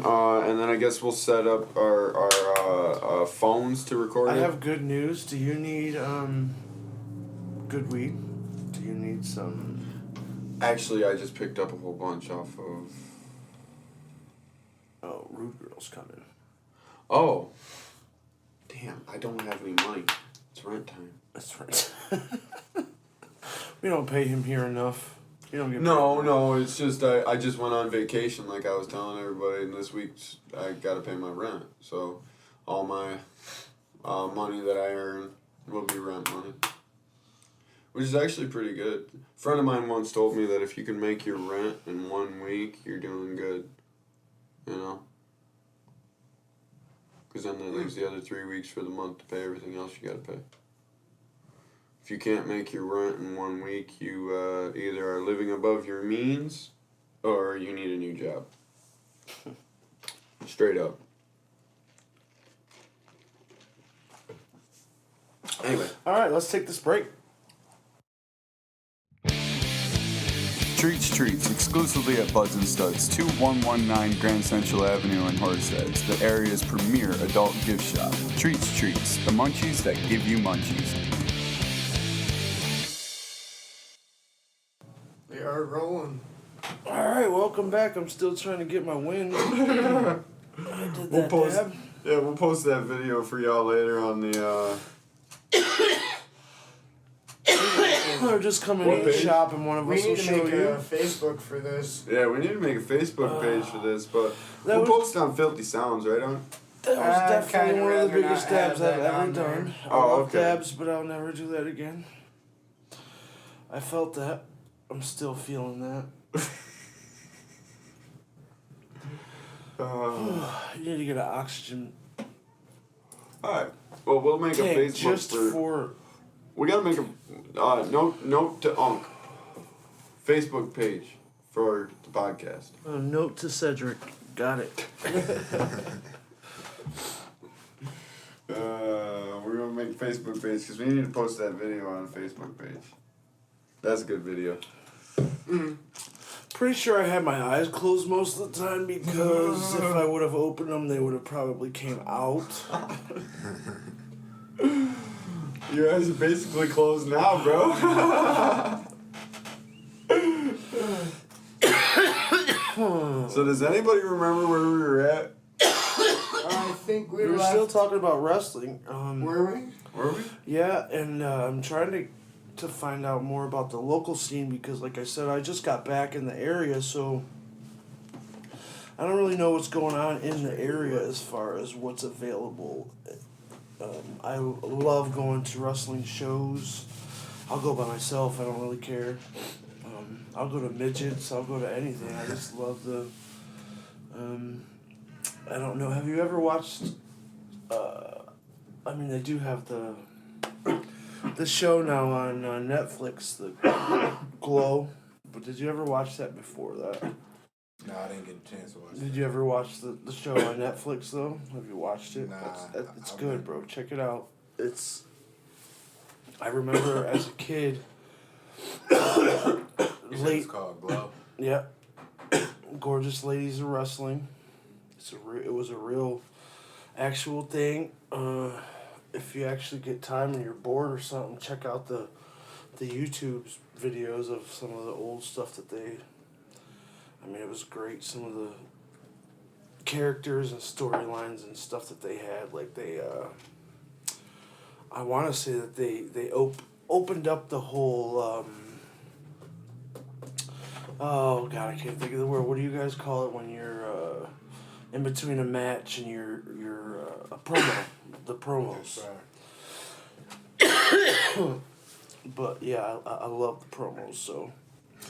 and then I guess we'll set up our phones to record I it. have good news. Do you need good weed? Do you need some? Actually, I just picked up a whole bunch off of... Oh, Rude Girl's coming. Oh. Damn, I don't have any money. It's rent time. That's right. We don't pay him here enough. You don't get. No, it's just I just went on vacation like I was telling everybody, and this week I gotta pay my rent. So all my money that I earn will be rent money. Which is actually pretty good. A friend of mine once told me that if you can make your rent in 1 week, you're doing good. You know? Because then that leaves the other 3 weeks for the month to pay everything else you gotta pay. If you can't make your rent in 1 week, you either are living above your means or you need a new job. Straight up. Anyway. All right, let's take this break. Treats exclusively at Buds and Studs, 2119 Grand Central Avenue in Horseheads, the area's premier adult gift shop. Treats, the munchies that give you munchies. We are rolling. All right, welcome back. I'm still trying to get my wind. I did that dab. We'll post that video for y'all later on the Or just come in What and page? shop and one of We us will need to show make you. a Facebook for this. Yeah, we need to make a Facebook page for this, but That we'll was- post it on Filthy Sounds, right on? That was I'd definitely kinda one of the rather biggest not have dabs I've that ever on there. done. I Oh, love okay. dabs, but I'll never do that again. I felt that. I'm still feeling that. You need to get an oxygen Alright. Well, we'll make a tank Facebook just for... for. We gotta make a note to Unc Facebook page for the podcast. A note to Cedric. Got it. We're gonna make a Facebook page because we need to post that video on the Facebook page. That's a good video. Pretty sure I had my eyes closed most of the time because if I would have opened them, they would have probably came out. Your eyes are basically closed now, bro. So does anybody remember where we were at? I think we We were left. still talking about wrestling. Were we? Were we? Yeah, and I'm trying to find out more about the local scene because, like I said, I just got back in the area, so I don't really know what's going on in the area as far as what's available. I love going to wrestling shows. I'll go by myself. I don't really care. I'll go to midgets. I'll go to anything. I just love the I don't know. Have you ever watched? I mean, they do have the show now on Netflix, the Glow. But did you ever watch that before that? No, I didn't get a chance to watch Did that. you ever watch the show on Netflix though? Have you watched it? Nah, It's I've good, been- bro. Check it out. It's. I remember as a kid. You said Late. it's called Glow. Yeah. Gorgeous Ladies of Wrestling. It was a real, actual thing. If you actually get time and you're bored or something, check out the YouTube videos of some of the old stuff that they. I mean, it was great. Some of the characters and storylines and stuff that they had, like they. I want to say that they opened up the whole. Oh God, I can't think of the word. What do you guys call it when you're in between a match and you're a promo? The promos. But yeah, I love the promos. So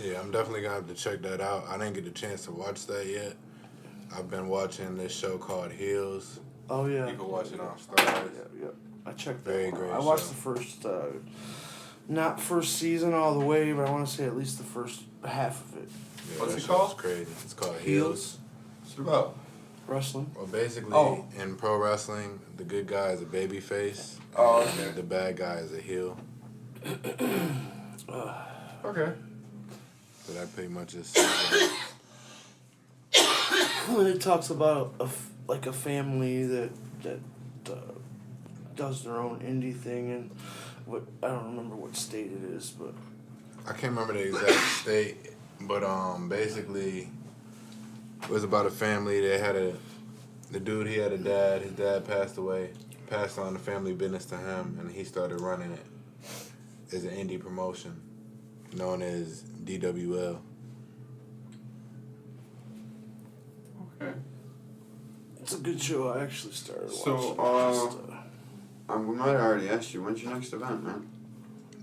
Yeah, I'm definitely gonna have to check that out. I didn't get the chance to watch that yet. I've been watching this show called Heels. oh yeah, You can watch it on yeah, Stars. yeah. I checked that. Very one out. great I watched show. the first, not first season all the way, but I want to say at least the first half of it. Yeah, What's that it show's called? Crazy. It's called Heels. What's it about? Wrestling. Well, basically, Oh. in pro wrestling, the good guy is a baby face. Oh, and okay. The bad guy is a heel. Okay. So that pretty much is. It talks about like a family that does their own indie thing, and what I don't remember what state it is, but I can't remember the exact state, but basically, it was about a family. They had the dude. He had a dad. His dad passed away. Passed on the family business to him, and he started running it as an indie promotion known as DWL. Okay. it's a good show. I actually started So, watching. It, We might have already asked you. When's your next event, man?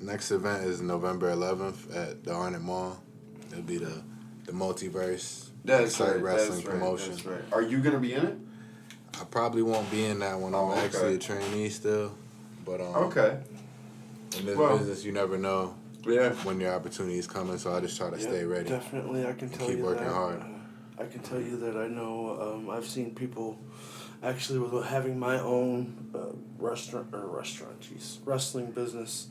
Next event is November 11th at the Arnett Mall. It'll be the multiverse That's Excite right. Wrestling That's right. promotion. That's right. Are you gonna be in it? I probably won't be in that one. I'm Oh, okay. actually a trainee still, but Okay. in this Well- business, you never know Yeah. when your opportunity is coming. So I just try to yeah, stay ready. Definitely, I can tell Keep you working that. hard. I can tell you that I know. I've seen people actually with having my own wrestling business.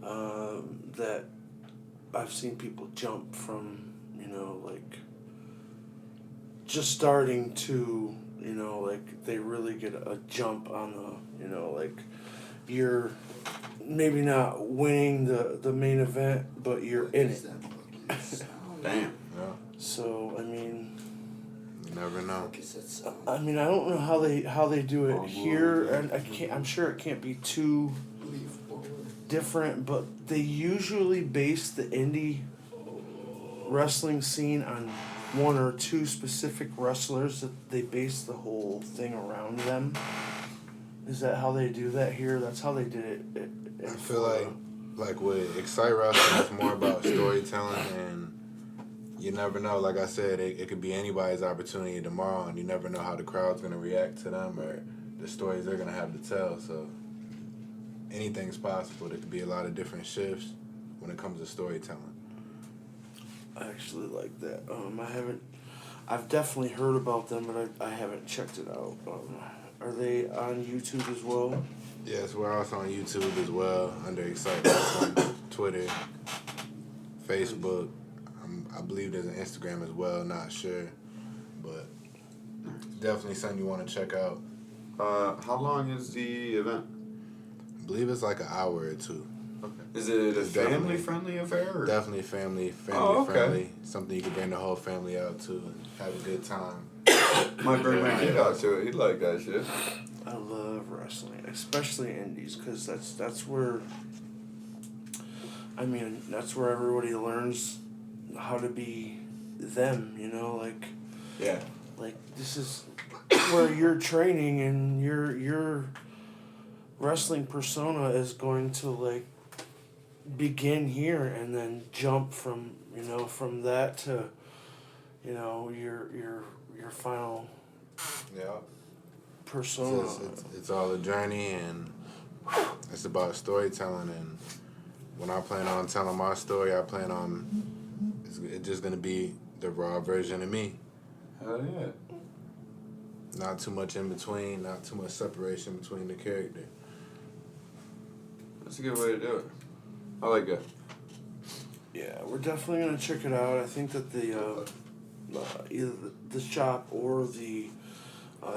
That I've seen people jump from, like just starting to, like they really get a jump on the, like you're maybe not winning the main event, but you're in it. Damn. Yeah, So I mean, you never know. I don't know how they do it here, and I'm sure it can't be too different, but they usually base the indie wrestling scene on one or two specific wrestlers that they base the whole thing around them. Is that how they do that here? That's how they did it. I feel like with Excite Wrestling, it's more about storytelling, and you never know. Like I said, it could be anybody's opportunity tomorrow, and you never know how the crowd's gonna react to them or the stories they're gonna have to tell. So anything's possible. There could be a lot of different shifts when it comes to storytelling. I actually like that. I've definitely heard about them, but I haven't checked it out. Are they on YouTube as well? Yes, we're also on YouTube as well under Excite Wrestling, Twitter, Facebook. I believe there's an Instagram as well. Not sure, but definitely something you want to check out. How long is the event? I believe it's like an hour or two. Okay. Is it a It's definitely- family-friendly affair? Or? Definitely family Oh, okay. friendly. Something you can bring the whole family out to and have a good time. Might bring my kid out to it. He'd like that shit. I love wrestling, especially indies, because that's where. That's where everybody learns how to be them. Yeah. Like this is where you're training, and your wrestling persona is going to like begin here and then jump from from that to your final Yeah. persona. It's all a journey, and it's about storytelling. And when I plan on telling my story, I plan on it's just gonna be the raw version of me. Hell yeah. Not too much in between, not too much separation between the character. That's a good way to do it. I like that. Yeah, we're definitely gonna check it out. I think that the either the shop or the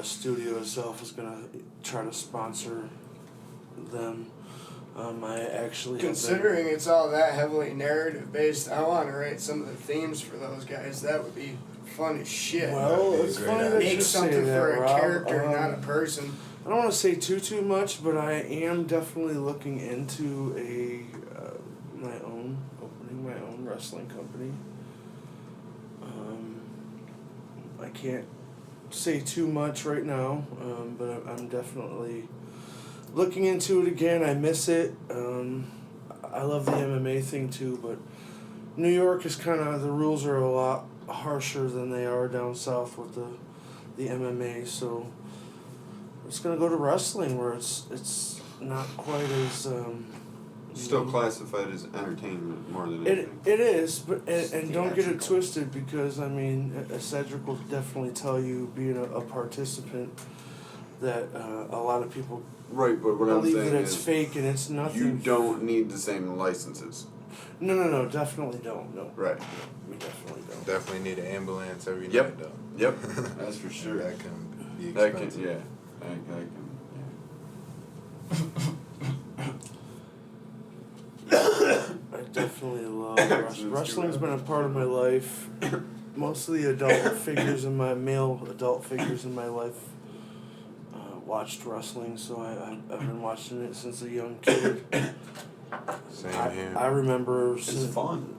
studio itself is gonna try to sponsor them. I actually have been- Considering it's all that heavily narrative based, I want to write some of the themes for those guys. That would be fun as shit. Well, That'd be it's a great funny idea. that you Make say something that, for a Rob. character, not a person. I don't want to say too much, but I am definitely looking into opening my own wrestling company. I can't say too much right now, but I'm definitely looking into it again. I miss it. I love the MMA thing too, but New York is kind of, the rules are a lot harsher than they are down south with the MMA. So it's gonna go to wrestling where it's not quite as Still classified as entertainment more than it anything. it is, but and don't get it twisted, because I mean Cedric will definitely tell you, being a participant, that a lot of people Right, but what I'm believe saying that it's is fake and it's nothing. you don't need the same licenses. No, definitely don't. No, Right. we definitely don't. Definitely need an ambulance every Yep. night though. Yep. That's for sure. That can be That expensive. can, yeah. That can, I definitely love wrestling's been a part of my life. Most of the male adult figures in my life watched wrestling, so I've been watching it since a young kid. Same here. I remember. It's fun.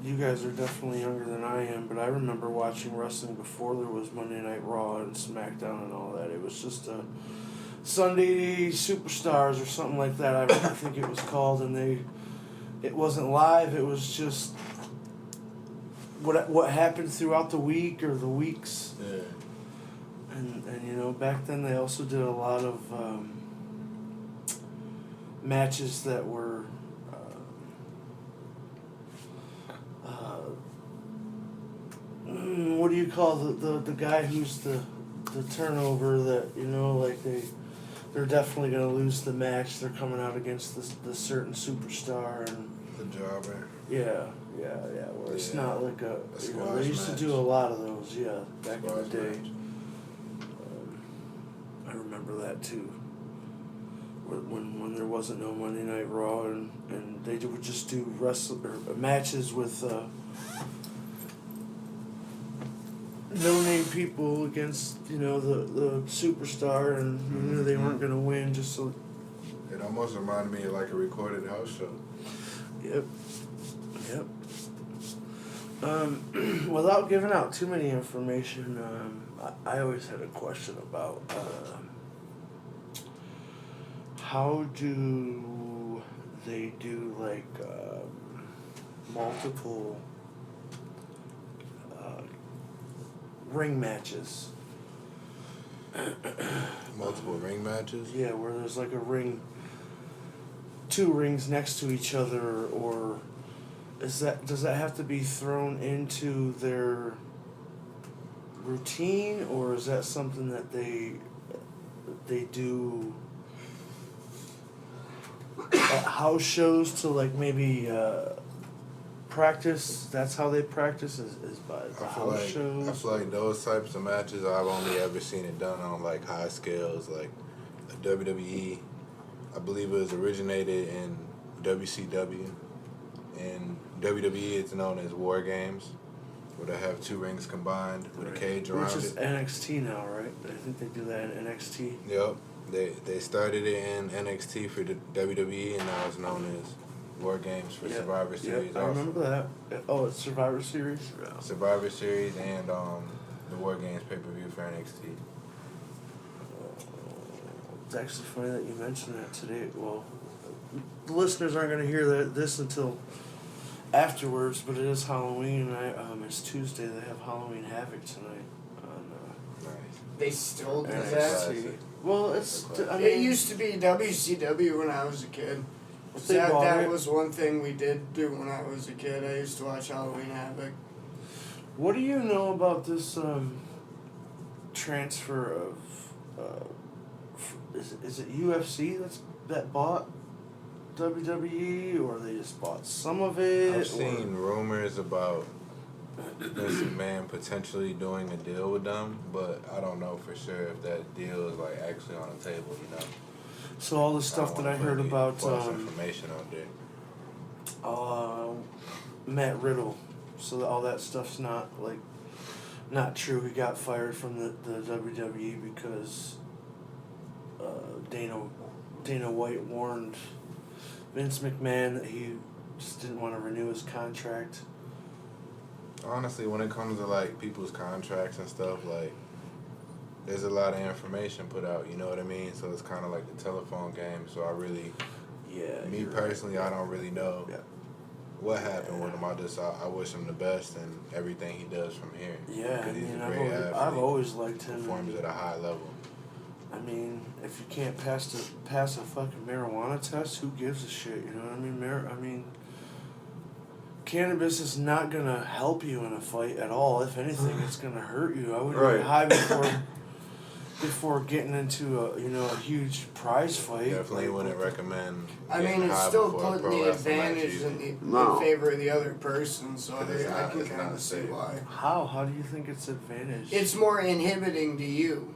You guys are definitely younger than I am, but I remember watching wrestling before there was Monday Night Raw and SmackDown and all that. It was just a Sunday Superstars or something like that. I think it was called, and it wasn't live. It was just what happened throughout the week or the weeks. Yeah. And back then they also did a lot of matches that were what do you call the guy who's the turnover, that they're definitely gonna lose the match. They're coming out against the certain superstar, and The jobber. yeah, where it's Yeah. not like squash they used match. to do a lot of those, back in Squash the day. match. I remember that too. When there wasn't no Monday Night Raw, and they would just do matches with no-name people against the superstar, and you knew they weren't gonna win, just so. It almost reminded me of like a recorded house show. Yep. Without giving out too many information, I always had a question about how do they do like multiple ring matches? Multiple ring matches. Yeah, where there's like two rings next to each other, or does that have to be thrown into their routine, or is that something that they do at house shows to like maybe practice? That's how they practice, is by the house shows. I feel like those types of matches, I've only ever seen it done on like high scales, like WWE. I believe it was originated in WCW. In WWE, it's known as War Games, where they have two rings combined with a cage around Which is it. NXT now, right? I think they do that in NXT. Yep. They started it in NXT for the WWE, and now it's known as War Games for Survivor Series. I remember that. Oh, it's Survivor Series? Yeah. Survivor Series and the War Games pay-per-view for NXT. It's actually funny that you mentioned that today. Well, the listeners aren't going to hear this until afterwards, but it is Halloween, and it's Tuesday. They have Halloween Havoc tonight. Nice. They still do And that. Classic. Well, it's. I mean, It used to be WCW when I was a kid. they That, bought that it. was one thing we did do when I was a kid. I used to watch Halloween Havoc. What do you know about this transfer of? Is it UFC that bought WWE, or they just bought some of it? I've or- seen rumors about Vince McMahon potentially doing a deal with them, but I don't know for sure if that deal is like actually on the table. You know, So all the stuff that I heard about false information out there. Matt Riddle, so that all that stuff's not true. He got fired from the WWE because Dana White warned Vince McMahon that he just didn't want to renew his contract. Honestly, when it comes to like people's contracts and stuff, like there's a lot of information put out. You know what I mean? So it's kind of like the telephone game. So I really, me you're personally, I don't really know Yeah. what happened with him. I wish him the best and everything he does from here. Yeah, I Because he's mean, a I've great always, athlete, I've always liked him. performs at a high level. I mean, if you can't pass a fucking marijuana test, who gives a shit? You know what I mean? Cannabis is not gonna help you in a fight at all. If anything, it's gonna hurt you. I would Right. get high before getting into a huge prize fight. Definitely Like, wouldn't recommend. I getting mean, it's high still before a putting pro the wrestling match advantage either. in No. favor of the other person, so Because it's I not- can it's kind not of see safe. why. How do you think it's advantage? It's more inhibiting to you.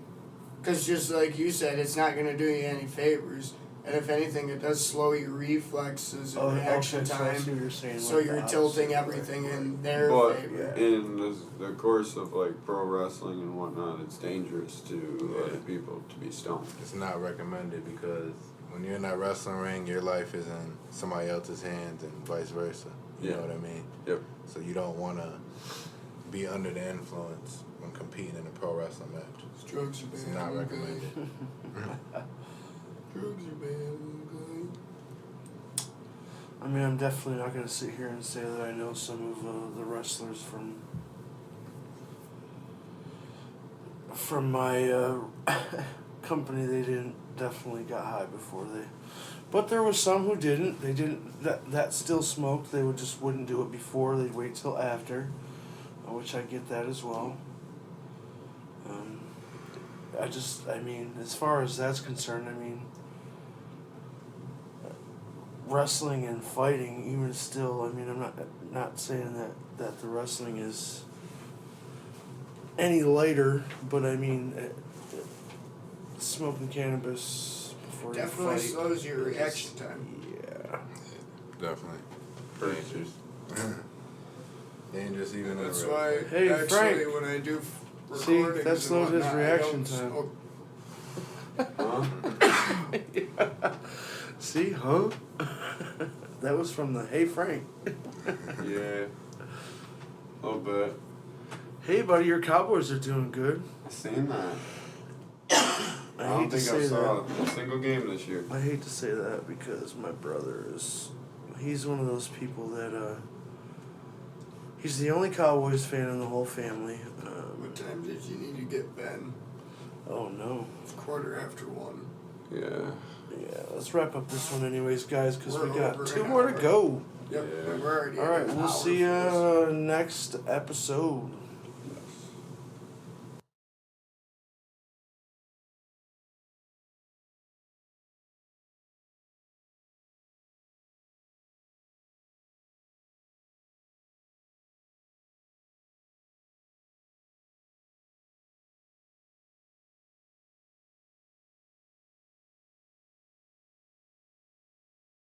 Because just like you said, it's not going to do you any favors. And if anything, it does slow your reflexes and reaction okay, so I see time. what you're saying. So like you're the tilting opposite. everything in their But favor. in the course of like pro wrestling and whatnot, it's dangerous to other people to be stoned. It's not recommended because when you're in that wrestling ring, your life is in somebody else's hands and vice versa. You know Yeah. what I mean? Yep. So you don't want to be under the influence when competing in a pro wrestling match. Drugs are It's bad. not okay? recommended. Drugs are bad. Okay? I mean, I'm definitely not gonna sit here and say that I know some of the wrestlers from my company. They didn't definitely got high before they, but there was some who didn't. They didn't that still smoked. They wouldn't do it before. They'd wait till after, which I get that as well. I mean, as far as that's concerned, I mean, wrestling and fighting, even still, I mean, I'm not saying that the wrestling is any lighter, but I mean, smoking cannabis before Definitely you fight. slows your reaction time. Yeah. Definitely. Dangerous. Dangerous even in a That's real why, fight. Hey, actually, Frank. when I do See, recordings that and slows his whatnot, I reaction don't time. smoke. Huh? See, huh? That was from the Hey Frank. Yeah. A little bit. Hey buddy, your Cowboys are doing good. I seen that. I I hate don't to think I say saw that. a single game this year. I hate to say that because my brother he's one of those people that he's the only Cowboys fan in the whole family. What time did you need to get Ben? Oh no. 1:15. Yeah. Yeah, let's wrap up this one anyways, guys, because we We're got over 2 an more to hour. go. Yep, Yeah. we're already All at right, an we'll hour see for this. you next episode.